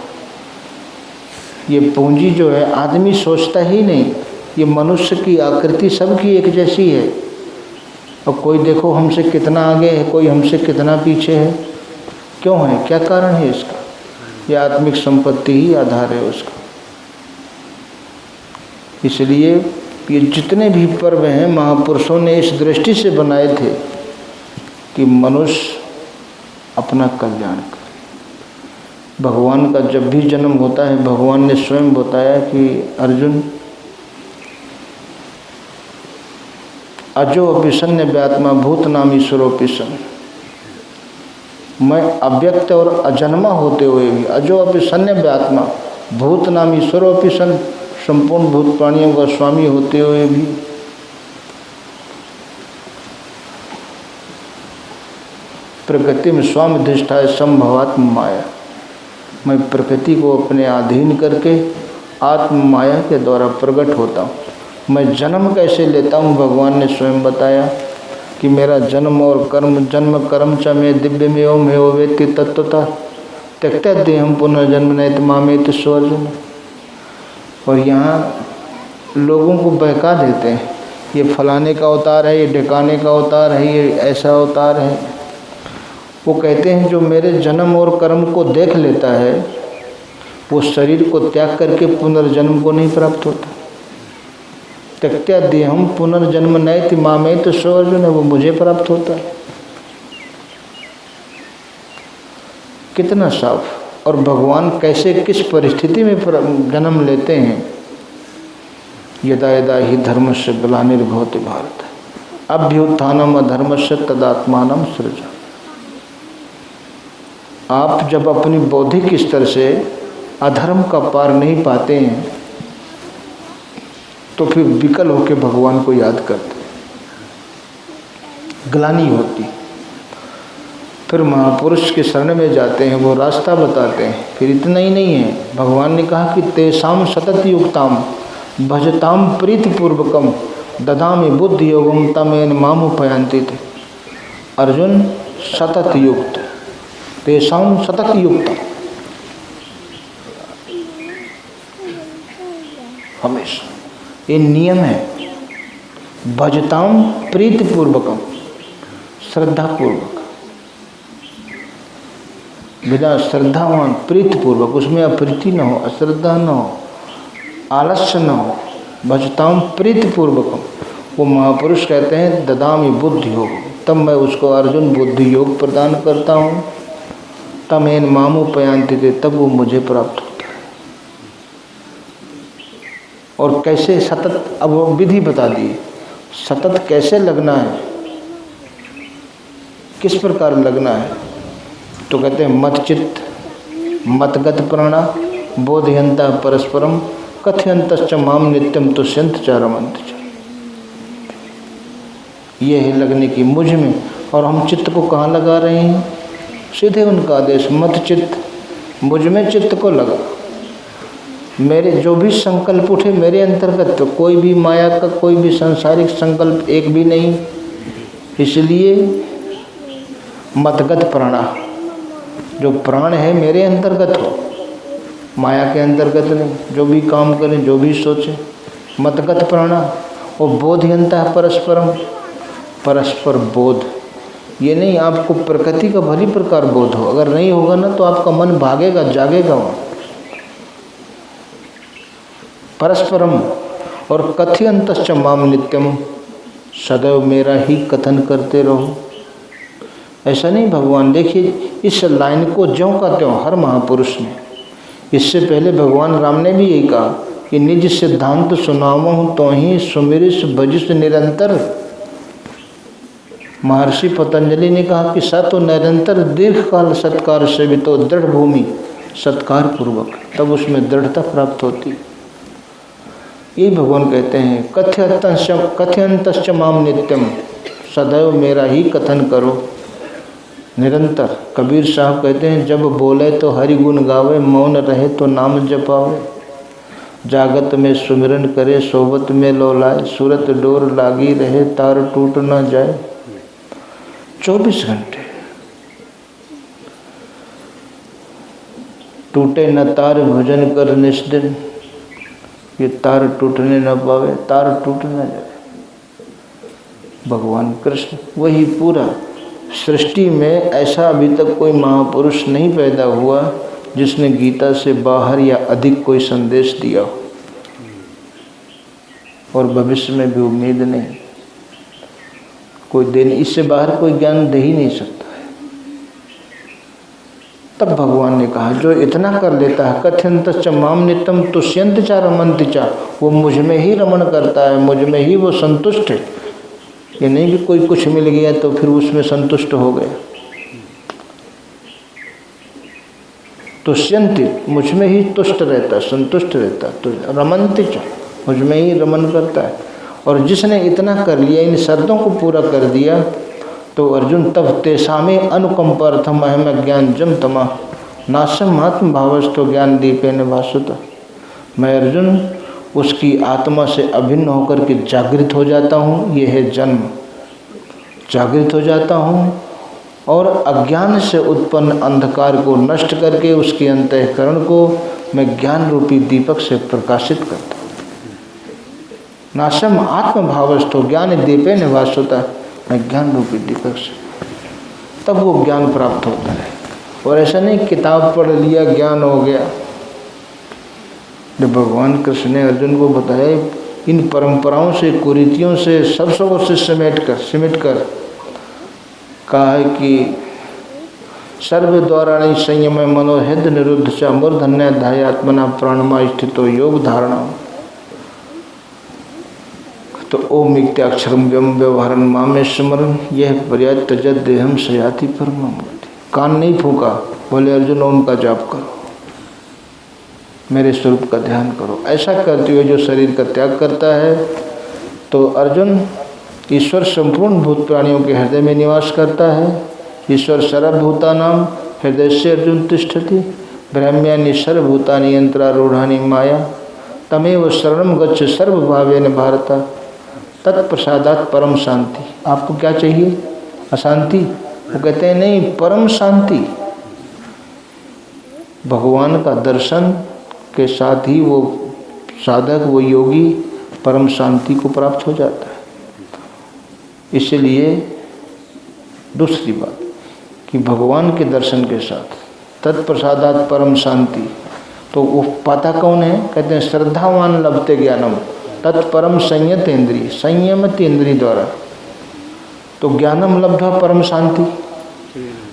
ये पूंजी जो है आदमी सोचता ही नहीं, ये मनुष्य की आकृति सबकी एक जैसी है। और कोई देखो हमसे कितना आगे है, कोई हमसे कितना पीछे है। क्यों है? क्या कारण है इसका? ये आत्मिक संपत्ति ही आधार है उसका। इसलिए ये जितने भी पर्व हैं महापुरुषों ने इस दृष्टि से बनाए थे कि मनुष्य अपना कल्याण करे। भगवान का जब भी जन्म होता है, भगवान ने स्वयं बताया कि अर्जुन अजो अपिसन्य व्यात्मा भूत नाम ईश्वरोपिसन, मैं अव्यक्त और अजन्मा होते हुए भी अजो अपिसन्य व्यात्मा भूत नाम ईश्वरोपिसन, संपूर्ण भूत प्राणियों का स्वामी होते हुए भी प्रकृति में स्वामिधिष्ठाय संभवात्म माया, मैं प्रकृति को अपने अधीन करके आत्म माया के द्वारा प्रकट होता हूँ। मैं जन्म कैसे लेता हूँ? भगवान ने स्वयं बताया कि मेरा जन्म और कर्म, जन्म कर्म च में दिव्य में ओम हे वेत्ति तत्वता त्यक्ता देहम पुनर्जन्म नैत मामेत स्वर्जन। और यहाँ लोगों को बहका देते हैं, ये फलाने का अवतार है, ये ढिकाने का अवतार है, ये ऐसा अवतार है। वो कहते हैं जो मेरे जन्म और कर्म को देख लेता है वो शरीर को त्याग करके पुनर्जन्म को नहीं प्राप्त होता। त्यक्त्या देहम पुनर्जन्म नैति मामेत स्वर्जन, वो मुझे प्राप्त होता है। कितना साफ। और भगवान कैसे किस परिस्थिति में जन्म लेते हैं? यदा यदा ही धर्मस्य ग्लानिर्भवति भारत अभ्युत्थानम अधर्मस्य तदात्मानं सृजा। आप जब अपनी बौद्धिक स्तर से अधर्म का पार नहीं पाते हैं तो फिर विकल होकर भगवान को याद करते, ग्लानि होती, फिर महापुरुष के शरण में जाते हैं, वो रास्ता बताते हैं। फिर इतना ही नहीं है, भगवान ने कहा कि तेषाम सतत युक्ताम भजताम प्रीतिपूर्वकम ददामि बुद्धि योगम तमेन मामुपयांति थे। अर्जुन सतत युक्त, तेषाम सतत युक्त, हमेशा ये नियम है। भजताम प्रीतिपूर्वकम, श्रद्धापूर्वक, बिना श्रद्धावान प्रीतिपूर्वक, उसमें अप्रीति न हो, अश्रद्धा न हो, आलस्य न हो, भजताम प्रीतिपूर्वकम। वो महापुरुष कहते हैं ददामि बुद्धि योग, तब मैं उसको अर्जुन बुद्धि योग प्रदान करता हूँ। तमेन मामुपयांति थे, तब वो मुझे प्राप्त होता है। और कैसे सतत, अब वो विधि बता दी, सतत कैसे लगना है, किस प्रकार लगना है। तो कहते हैं मत चित्त मतगत प्राणा बोधयंता परस्परम कथयंतश्च माम नित्यम तुष्यंत च रमन्त च। ये है लगने की मुझ में। और हम चित्त को कहाँ लगा रहे हैं? सीधे उनका आदेश, मत चित्त, मुझ में चित्त को लगा। मेरे जो भी संकल्प उठे मेरे अंतर्गत, तो कोई भी माया का, कोई भी सांसारिक संकल्प एक भी नहीं। इसलिए मतगत प्राणा, जो प्राण है मेरे अंतर्गत हो, माया के अंतर्गत नहीं। जो भी काम करें, जो भी सोचें, मतगत प्राणा। और बोधयंता है परस्परम, परस्पर बोध। ये नहीं आपको प्रकृति का भली प्रकार बोध हो, अगर नहीं होगा ना तो आपका मन भागेगा, जागेगा वहाँ। परस्परम और कथयंतश्च माम नित्यम, सदैव मेरा ही कथन करते रहो। ऐसा नहीं भगवान, देखिए इस लाइन को ज्यों का त्यों हर महापुरुष ने, इससे पहले भगवान राम ने भी यही कहा कि निज सिद्धांत सुनावहु तो ही सुमिरिस भजिस निरंतर। महर्षि पतंजलि ने कहा कि सत निरंतर दीर्घ काल सत्कार सेवितो दृढ़ भूमि सत्कार पूर्वक, तब उसमें दृढ़ता प्राप्त होती। ये भगवान कहते हैं कथयंतश्च माम नित्यम, सदैव मेरा ही कथन करो निरंतर। कबीर साहब कहते हैं जब बोले तो हरि गुण गावे, मौन रहे तो नाम जपावे, जागत में सुमिरन करे सोबत में लौलाए, सूरत डोर लागी रहे तार टूट न जाए। 24 घंटे टूटे न तार भजन कर निष्दिन, ये तार टूटने न पावे, तार टूट न जाए। भगवान कृष्ण वही पूरा, सृष्टि में ऐसा अभी तक कोई महापुरुष नहीं पैदा हुआ जिसने गीता से बाहर या अधिक कोई संदेश दिया हो, और भविष्य में भी उम्मीद नहीं कोई देने, इससे बाहर कोई ज्ञान दे ही नहीं सकता है। तब भगवान ने कहा जो इतना कर लेता है, कथयंतश्च माम नित्यम तुष्यंत च रमन्ति च, वो मुझ में ही रमण करता है, मुझ में ही वो संतुष्ट है। ये नहीं कि कोई कुछ मिल गया तो फिर उसमें संतुष्ट हो गया। तुष्यंति, मुझ में ही तुष्ट रहता, संतुष्ट रहता, तो रमन्ति च, मुझ में ही रमन करता है। और जिसने इतना कर लिया, इन शर्तों को पूरा कर दिया, तो अर्जुन तब तेसामे अनुकंपार्थम अहम ज्ञान जम तमा नाशम आत्म भावस्तो ज्ञान दीपेन भासुता। मैं अर्जुन उसकी आत्मा से अभिन्न होकर के जागृत हो जाता हूँ, यह है जन्म, जागृत हो जाता हूँ और अज्ञान से उत्पन्न अंधकार को नष्ट करके उसके अंतःकरण को मैं ज्ञान रूपी दीपक से प्रकाशित करता हूँ। नाशम आत्म भावस्थो ज्ञान दीपेन भासुता, मैं ज्ञान रूपी दीपक से, तब वो ज्ञान प्राप्त होता है। और ऐसा नहीं किताब पढ़ लिया ज्ञान हो गया। जब भगवान कृष्ण ने अर्जुन को बताया इन परंपराओं से, कुरीतियों से, सब से सिमट कर कहा है कि सर्व द्वाराणि संयम मनोहृद निरुद्ध च मूर्धन्य ध्यात्मना प्राणमा स्थितो योग धारणा। तो ओम इत्याक्षरम व्यम व्यवहारन मामे स्मरण, यह पर्याय त्यजत देहम सयाति परम। कान नहीं फूका, बोले अर्जुन ओम का जाप करो, मेरे स्वरूप का ध्यान करो। ऐसा करते हुए जो शरीर का त्याग करता है, तो अर्जुन ईश्वर संपूर्ण भूत प्राणियों के हृदय में निवास करता है। ईश्वर सर्वभूतानां हृदय से अर्जुन तिष्ठति, ब्रह्म्यानि सर्वभूतानि यंत्रारूढ़ानि माया, तमेव शरणं गच्छ सर्वभावेन भारत, तत्प्रसादात् परम शांति। आपको क्या चाहिए? अशांति? वो कहते हैं नहीं, परम शांति। भगवान का दर्शन के साथ ही वो साधक, वो योगी परम शांति को प्राप्त हो जाता है। इसलिए दूसरी बात कि भगवान के दर्शन के साथ तत्प्रसादात् परम शांति, तो वो पाता कौन है? कहते हैं श्रद्धावान लभते ज्ञानम तत्परम संयत इंद्रिय, संयमित इंद्रिय द्वारा। तो ज्ञानम लब्धा परम शांति,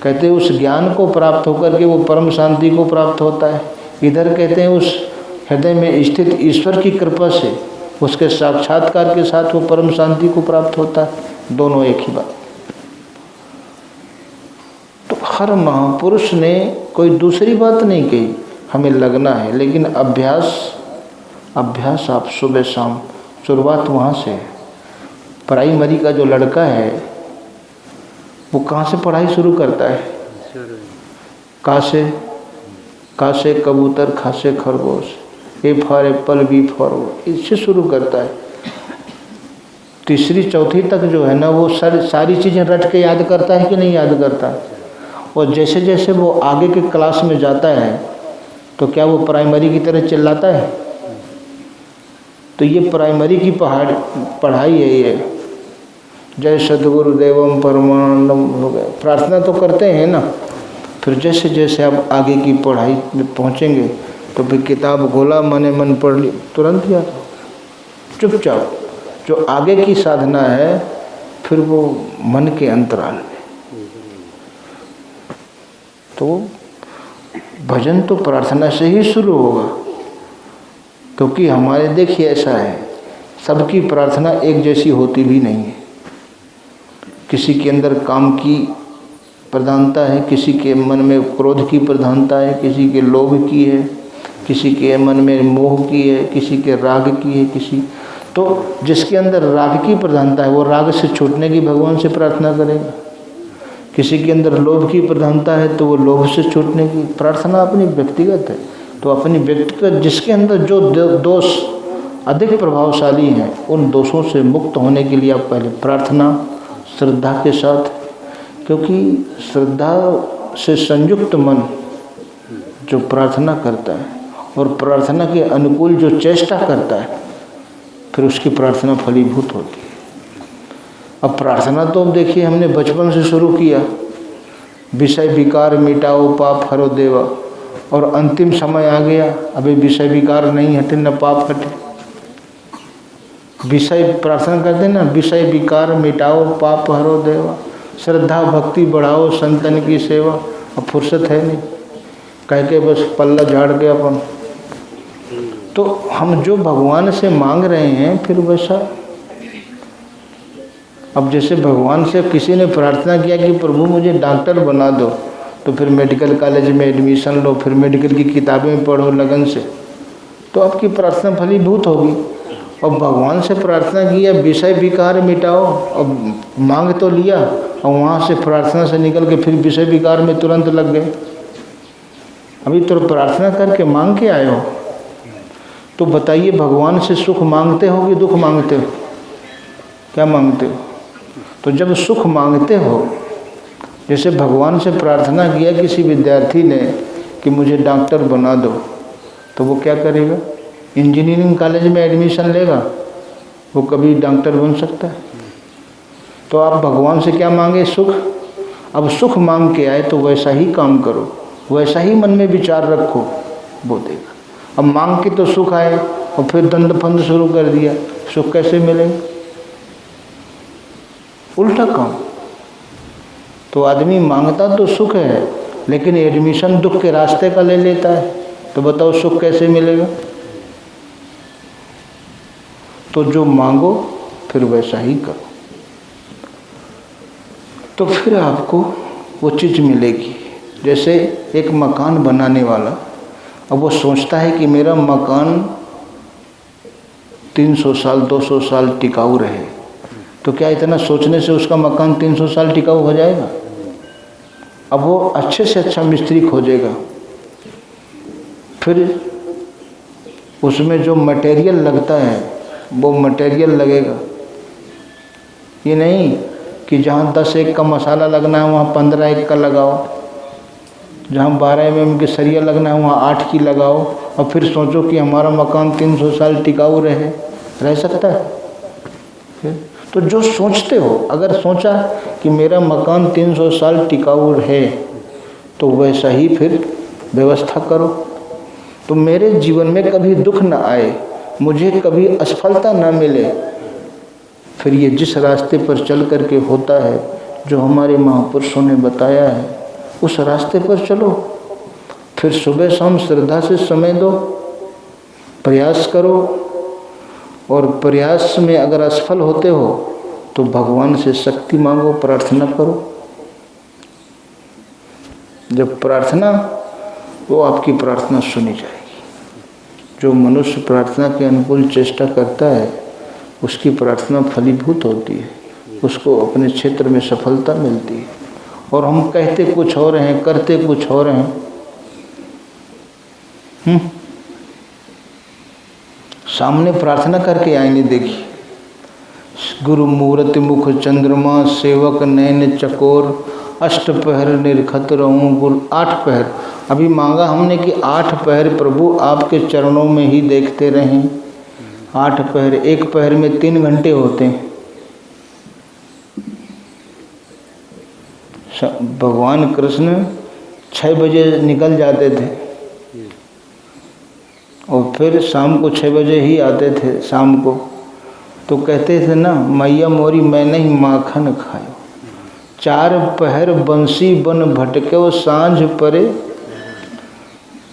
कहते हैं उस ज्ञान को प्राप्त होकर के वो परम शांति को प्राप्त होता है। इधर कहते हैं उस हृदय में स्थित ईश्वर की कृपा से, उसके साक्षात्कार के साथ वो परम शांति को प्राप्त होता है। दोनों एक ही बात। तो हर महापुरुष ने कोई दूसरी बात नहीं कही, हमें लगना है, लेकिन अभ्यास आप सुबह शाम, शुरुआत वहाँ से है। प्राइमरी का जो लड़का है वो कहाँ से पढ़ाई शुरू करता है? का से कबूतर, खा से खरगोश, A for apple, B for, इससे शुरू करता है। तीसरी चौथी तक जो है ना, वो सारी चीज़ें रट के याद करता है कि नहीं याद करता? और जैसे जैसे वो आगे के क्लास में जाता है, तो क्या वो प्राइमरी की तरह चिल्लाता है? तो ये प्राइमरी की पढ़ाई है ये। जय सद्गुरुदेवम परमानंदम हो गया, प्रार्थना तो करते हैं ना। फिर जैसे जैसे आप आगे की पढ़ाई में पहुँचेंगे, तो फिर किताब खोला, मने मन पढ़ ली, तुरंत याद। चुपचाप जो आगे की साधना है, फिर वो मन के अंतराल में तो भजन तो प्रार्थना से ही शुरू होगा, क्योंकि हमारे देखिए ऐसा है, सबकी प्रार्थना एक जैसी होती भी नहीं है। किसी के अंदर काम की प्रधानता है, किसी के मन में क्रोध की प्रधानता है, किसी के लोभ की है, किसी के मन में मोह की है, किसी के राग की है, किसी तो जिसके अंदर राग की प्रधानता है वो राग से छूटने की भगवान से प्रार्थना करेगा। किसी के अंदर लोभ की प्रधानता है तो वो लोभ से छूटने की प्रार्थना अपनी व्यक्तिगत है। तो अपनी व्यक्तिगत जिसके अंदर जो दोष अधिक प्रभावशाली हैं उन दोषों से मुक्त होने के लिए आप पहले प्रार्थना श्रद्धा के साथ, क्योंकि श्रद्धा से संयुक्त मन जो प्रार्थना करता है और प्रार्थना के अनुकूल जो चेष्टा करता है फिर उसकी प्रार्थना फलीभूत होती है। अब प्रार्थना तो अब देखिए हमने बचपन से शुरू किया, विषय विकार मिटाओ पाप हरो देवा, और अंतिम समय आ गया अभी विषय विकार नहीं हटे न पाप हटे। विषय प्रार्थना करते ना, विषय विकार मिटाओ पाप हरो देवा, श्रद्धा भक्ति बढ़ाओ संतन की सेवा। अब फुर्सत है नहीं, कह के बस पल्ला झाड़ के अपन। तो हम जो भगवान से मांग रहे हैं फिर वैसा, अब जैसे भगवान से किसी ने प्रार्थना किया कि प्रभु मुझे डॉक्टर बना दो, तो फिर मेडिकल कॉलेज में एडमिशन लो, फिर मेडिकल की किताबें पढ़ो लगन से, तो आपकी प्रार्थना फलीभूत होगी। और भगवान से प्रार्थना किया विषय विकार मिटाओ, अब मांग तो लिया और वहाँ से प्रार्थना से निकल के फिर विषय विकार में तुरंत लग गए। अभी तो प्रार्थना करके मांग के आए हो, तो बताइए भगवान से सुख मांगते हो कि दुख मांगते हो? क्या मांगते हो? तो जब सुख मांगते हो, जैसे भगवान से प्रार्थना किया किसी विद्यार्थी ने कि मुझे डॉक्टर बना दो, तो वो क्या करेगा? इंजीनियरिंग कॉलेज में एडमिशन लेगा, वो कभी डॉक्टर बन सकता है? तो आप भगवान से क्या मांगे? सुख। अब सुख मांग के आए तो वैसा ही काम करो, वैसा ही मन में विचार रखो, वो देगा। अब मांग के तो सुख आए और फिर दंड फंद शुरू कर दिया, सुख कैसे मिलेगा? उल्टा काम। तो आदमी मांगता तो सुख है लेकिन एडमिशन दुख के रास्ते का ले लेता है, तो बताओ सुख कैसे मिलेगा? तो जो मांगो फिर वैसा ही करो, तो फिर आपको वो चीज़ मिलेगी। जैसे एक मकान बनाने वाला, अब वो सोचता है कि मेरा मकान 300 साल 200 साल टिकाऊ रहे, तो क्या इतना सोचने से उसका मकान 300 साल टिकाऊ हो जाएगा? अब वो अच्छे से अच्छा मिस्त्री खोजेगा, फिर उसमें जो मटेरियल लगता है वो मटेरियल लगेगा। ये नहीं कि जहाँ 10 एक का मसाला लगना है वहाँ 15 एक का लगाओ, जहाँ 12 mm के सरिया लगना है वहाँ 8 की लगाओ, और फिर सोचो कि हमारा मकान 300 साल टिकाऊ रह सकता है? तो जो सोचते हो, अगर सोचा कि मेरा मकान 300 साल टिकाऊ है तो वैसा ही फिर व्यवस्था करो। तो मेरे जीवन में कभी दुख न आए, मुझे कभी असफलता न मिले, फिर ये जिस रास्ते पर चल करके होता है जो हमारे महापुरुषों ने बताया है उस रास्ते पर चलो। फिर सुबह शाम श्रद्धा से समय दो, प्रयास करो, और प्रयास में अगर असफल होते हो तो भगवान से शक्ति मांगो, प्रार्थना करो। जब प्रार्थना, वो आपकी प्रार्थना सुनी जाएगी। जो मनुष्य प्रार्थना के अनुकूल चेष्टा करता है उसकी प्रार्थना फलीभूत होती है, उसको अपने क्षेत्र में सफलता मिलती है। और हम कहते कुछ और हैं, करते कुछ और हैं। सामने प्रार्थना करके आएंगे, देखिए, गुरु मूर्ति मुख चंद्रमा सेवक नैन चकोर, अष्ट पहर निरखत रहूं गुरु। 8 पहर अभी मांगा हमने कि 8 पहर प्रभु आपके चरणों में ही देखते रहें। 8 पहर, एक पहर में 3 घंटे होते हैं। भगवान कृष्ण 6 बजे निकल जाते थे और फिर शाम को 6 बजे ही आते थे शाम को। तो कहते थे ना, मैया मोरी मैं नहीं माखन खायो, 4 पहर बंसी बन भटके वो सांझ परे।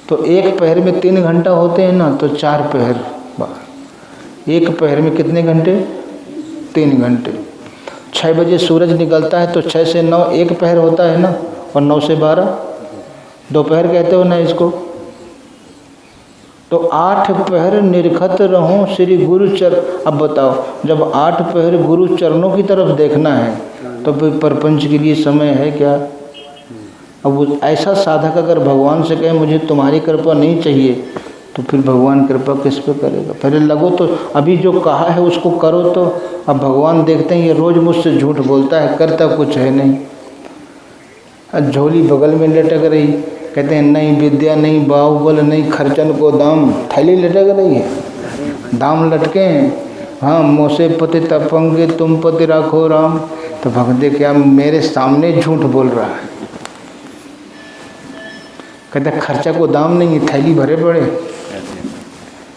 तो 1 पहर में 3 घंटा होते हैं ना, तो 4 पहर। 1 पहर में कितने घंटे? 3 घंटे। 6 बजे सूरज निकलता है तो 6 से 9 1 पहर होता है ना, और 9 से 12 दोपहर कहते हो ना इसको। तो 8 पहर निरखत रहूं श्री गुरु अब बताओ, जब 8 पहर गुरु चरणों की तरफ देखना है तो फिर प्रपंच के लिए समय है क्या? अब वो ऐसा साधक अगर भगवान से कहे मुझे तुम्हारी कृपा नहीं चाहिए, तो फिर भगवान कृपा किस पे करेगा? पहले लगो तो अभी जो कहा है उसको करो। तो अब भगवान देखते हैं ये रोज़ मुझसे झूठ बोलता है, करता कुछ है नहीं। झोली बगल में लटक रही, कहते हैं नहीं विद्या नहीं बाहुबल नहीं खर्चन को दाम, थैली लटक रही है, दाम लटके हैं। हाँ मोसे पति तपंगे तुम पति राखो राम। तो भगदे क्या मेरे सामने झूठ बोल रहा है? कहते खर्चा को दाम नहीं, थैली भरे पड़े।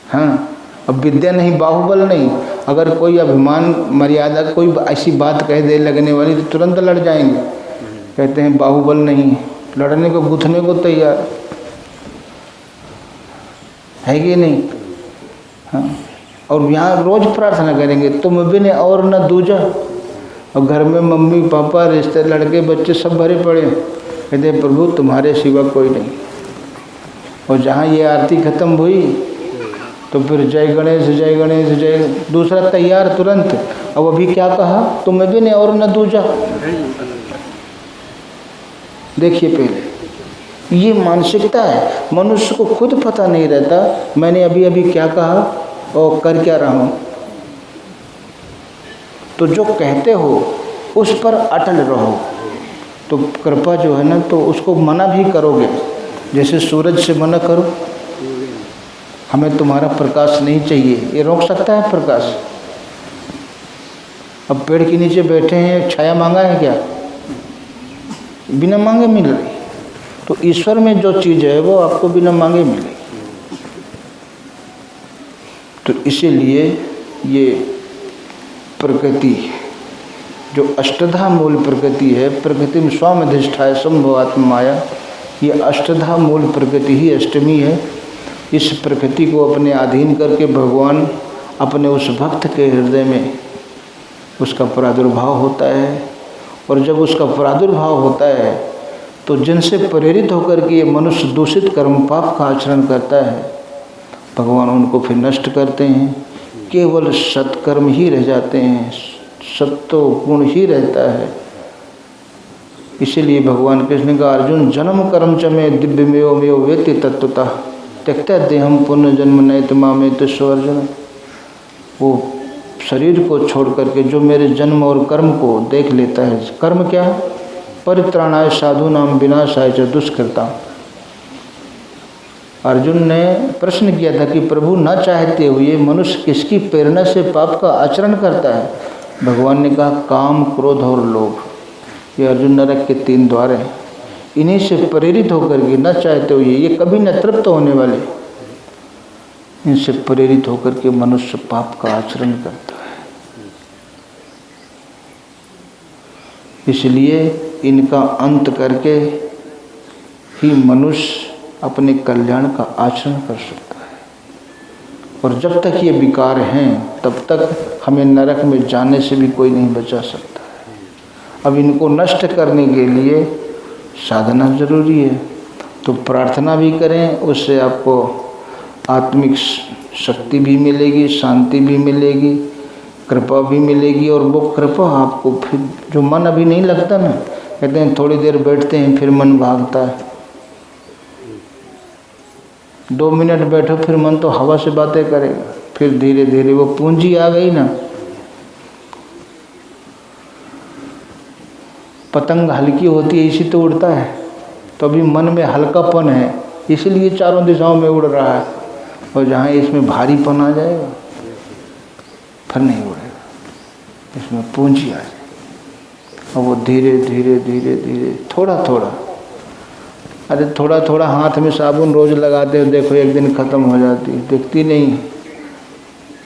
हाँ अब विद्या नहीं बाहुबल नहीं, अगर कोई अभिमान मर्यादा कोई ऐसी बात कह दे लगने वाली तो तुरंत लड़ जाएंगे। कहते हैं बाहुबल नहीं, लड़ने को गुथने को तैयार है कि नहीं? हाँ और यहाँ रोज प्रार्थना करेंगे तुम बिन और न दूजा। और घर में मम्मी पापा रिश्ते लड़के बच्चे सब भरे पड़े, कहते हैं प्रभु तुम्हारे सिवा कोई नहीं। और जहाँ ये आरती खत्म हुई तो फिर जय गणेश जय गणेश जय, दूसरा तैयार तुरंत। अब अभी क्या कहा? तुम बिन और न दूजा। देखिए पहले ये मानसिकता है, मनुष्य को खुद पता नहीं रहता मैंने अभी अभी क्या कहा और कर क्या रहा हूँ। तो जो कहते हो उस पर अटल रहो, तो कृपा जो है ना तो उसको मना भी करोगे। जैसे सूरज से मना करो हमें तुम्हारा प्रकाश नहीं चाहिए, ये रोक सकता है प्रकाश? अब पेड़ के नीचे बैठे हैं, छाया मांगा है क्या? बिना मांगे मिल रही। तो ईश्वर में जो चीज़ है वो आपको बिना मांगे मिलेगी। तो इसीलिए ये प्रकृति जो अष्टधा मूल प्रकृति है, प्रकृति में स्वामधिष्ठाय संभवात्म माया, ये अष्टधा मूल प्रकृति ही अष्टमी है। इस प्रकृति को अपने अधीन करके भगवान अपने उस भक्त के हृदय में उसका प्रादुर्भाव होता है। और जब उसका प्रादुर्भाव होता है तो जिनसे प्रेरित होकर के ये मनुष्य दूषित कर्म पाप का आचरण करता है, भगवान उनको फिर नष्ट करते हैं। केवल सत्कर्म ही रह जाते हैं, सत्तो गुण ही रहता है। इसीलिए भगवान कृष्ण ने कहा अर्जुन जन्म कर्म च में दिव्यमेव मेव वेति तत्वतः त्यक्त्या देहम पुण्य जन्म नैत मामेत स्वर्जन। वो शरीर को छोड़ करके जो मेरे जन्म और कर्म को देख लेता है, कर्म क्या है? परित्राणाय साधूनाम विनाशाय च दुष्कृता। अर्जुन ने प्रश्न किया था कि प्रभु न चाहते हुए मनुष्य किसकी प्रेरणा से पाप का आचरण करता है? भगवान ने कहा काम क्रोध और लोभ। ये अर्जुन नरक के 3 द्वार हैं, इन्हीं से प्रेरित होकर के न चाहते हुए, ये कभी न तृप्त होने वाले, इनसे प्रेरित होकर के मनुष्य पाप का आचरण करता है। इसलिए इनका अंत करके ही मनुष्य अपने कल्याण का आचरण कर सकता है। और जब तक ये विकार हैं तब तक हमें नरक में जाने से भी कोई नहीं बचा सकता है। अब इनको नष्ट करने के लिए साधना जरूरी है। तो प्रार्थना भी करें, उससे आपको आत्मिक शक्ति भी मिलेगी, शांति भी मिलेगी, कृपा भी मिलेगी। और वो कृपा आपको फिर जो मन अभी नहीं लगता ना, कहते हैं थोड़ी देर बैठते हैं फिर मन भागता है, 2 मिनट बैठो फिर मन तो हवा से बातें करेगा, फिर धीरे धीरे वो पूंजी आ गई ना। पतंग हल्की होती है इसी तो उड़ता है, तो अभी मन में हल्कापन है इसलिए चारों दिशाओं में उड़ रहा है। और जहाँ इसमें भारीपन आ जाएगा फिर नहीं उड़ेगा, इसमें पूंजी आ जाएगी। और वो धीरे धीरे धीरे धीरे थोड़ा थोड़ा, अरे थोड़ा थोड़ा हाथ में साबुन रोज़ लगाते हो, देखो एक दिन ख़त्म हो जाती है, दिखती नहीं।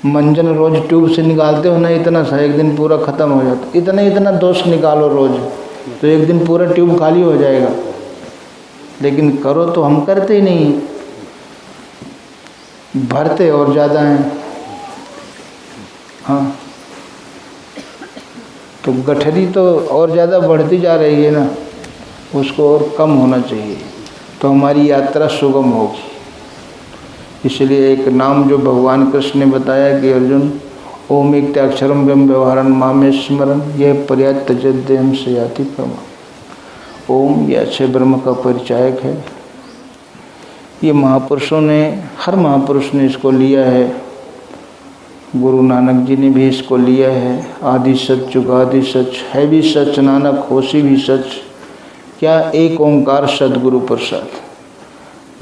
मंजन रोज़ ट्यूब से निकालते हो ना, इतना सा एक दिन पूरा ख़त्म हो जाता। इतना इतना दोष निकालो रोज़, तो एक दिन पूरा ट्यूब खाली हो जाएगा। लेकिन करो तो हम करते ही नहीं, भरते और ज़्यादा हैं। हाँ, तो गठरी तो और ज़्यादा बढ़ती जा रही है ना, उसको और कम होना चाहिए, तो हमारी यात्रा सुगम होगी। इसलिए एक नाम जो भगवान कृष्ण ने बताया कि अर्जुन, ओम इत्याक्षरम ब्रह्म व्यवहारन मामे स्मरण, यह पर्याप्त तजद्देहम से याति परमा। ओम ये अच्छे ब्रह्म का परिचायक है। ये महापुरुषों ने, हर महापुरुष ने इसको लिया है। गुरु नानक जी ने भी इसको लिया है। आदि सच जुगादि सच, है भी सच नानक होशी भी सच, क्या एक ओंकार सदगुरु प्रसाद।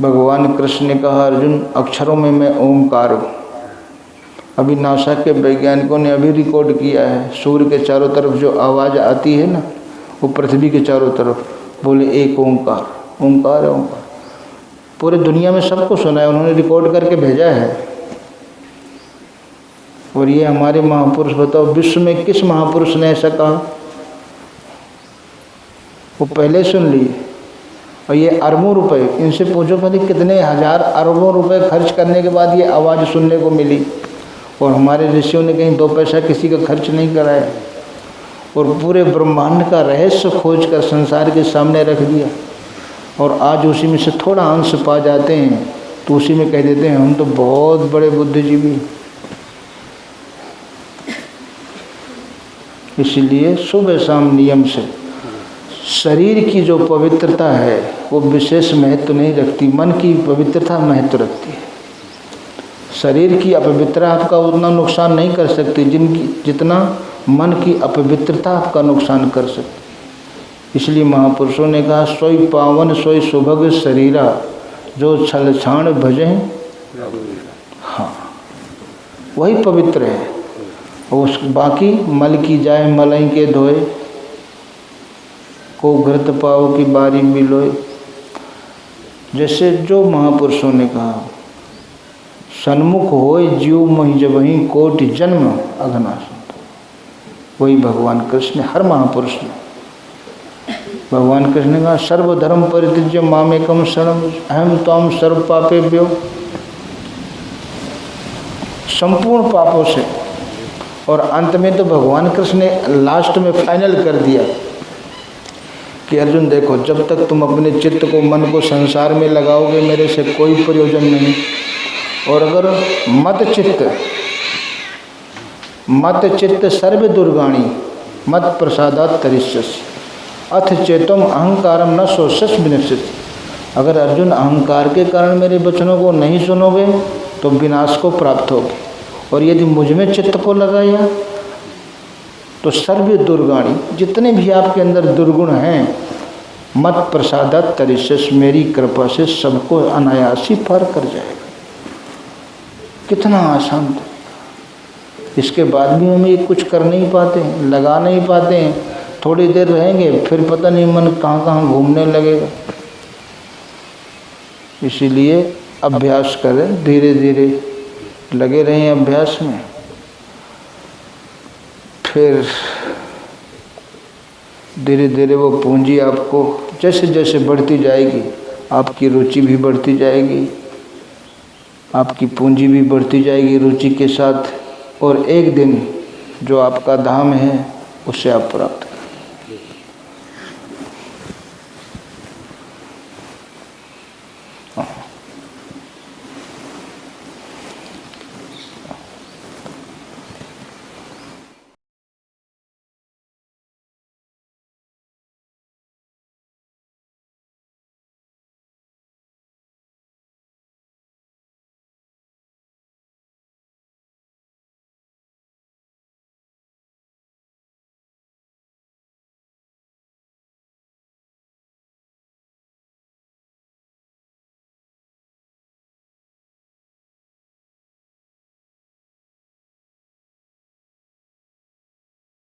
भगवान कृष्ण ने कहा अर्जुन, अक्षरों में मैं ओंकार हूँ। अभी नासा के वैज्ञानिकों ने अभी रिकॉर्ड किया है, सूर्य के चारों तरफ जो आवाज़ आती है ना, वो पृथ्वी के चारों तरफ, बोले एक ओंकार, ओंकार है ओंकार। पूरे दुनिया में सबको सुना है, उन्होंने रिकॉर्ड करके भेजा है। और ये हमारे महापुरुष, बताओ विश्व में किस महापुरुष ने ऐसा कहा? वो पहले सुन लिए। और ये अरबों रुपए, इनसे पूछो कभी कितने हजार अरबों रुपए खर्च करने के बाद ये आवाज़ सुनने को मिली। और हमारे ऋषियों ने कहीं 2 पैसा किसी का खर्च नहीं कराया, और पूरे ब्रह्मांड का रहस्य खोज कर संसार के सामने रख दिया। और आज उसी में से थोड़ा अंश पा जाते हैं तो उसी में कह देते हैं हम तो बहुत बड़े बुद्धिजीवी। इसलिए सुबह शाम नियम से शरीर की जो पवित्रता है वो विशेष महत्व नहीं रखती, मन की पवित्रता महत्व रखती है। शरीर की अपवित्रता आपका उतना नुकसान नहीं कर सकती जितना मन की अपवित्रता आपका नुकसान कर सकती। इसलिए महापुरुषों ने कहा सोई पावन सोई सुभग शरीरा, जो छल छाण भजें। हाँ, वही पवित्र है। उस बाकी मल की जाए मलई के धोए, को घृत पाव की बारी मिलोए। जैसे जो महापुरुषों ने कहा, सन्मुख होए जीव मही जब वहीं कोटि जन्म अघनाश। वही भगवान कृष्ण, हर महापुरुष ने, भगवान कृष्ण ने कहा सर्वधर्म परित्यज्य मामेकम शरणम अहम त्वाम सर्व पापेभ्यो। संपूर्ण पापों से। और अंत में तो भगवान कृष्ण ने लास्ट में फाइनल कर दिया कि अर्जुन देखो, जब तक तुम अपने चित्त को, मन को संसार में लगाओगे मेरे से कोई प्रयोजन नहीं। और अगर मत चित्त सर्व दुर्गाणी मत प्रसादात तरिष्यसि अथ चेतम अहंकारम न शोषस विनश्यति। अगर अर्जुन अहंकार के कारण मेरे वचनों को नहीं सुनोगे तो विनाश को प्राप्त होगे। और यदि मुझ में चित्त को लगाया तो सर्व दुर्गाणी, जितने भी आपके अंदर दुर्गुण हैं, मत प्रसादात तरिष्यस, मेरी कृपा से सबको अनायासी पार कर जाएगा। कितना आसान था। इसके बाद भी हम ये कुछ कर नहीं पाते हैं, लगा नहीं पाते हैं। थोड़ी देर रहेंगे फिर पता नहीं मन कहाँ कहाँ घूमने लगेगा। इसीलिए अभ्यास करें, धीरे धीरे लगे रहें अभ्यास में। फिर धीरे धीरे वो पूंजी आपको जैसे जैसे बढ़ती जाएगी, आपकी रुचि भी बढ़ती जाएगी, आपकी पूंजी भी बढ़ती जाएगी रुचि के साथ। और एक दिन जो आपका धाम है उसे आप प्राप्त करें। हाँ।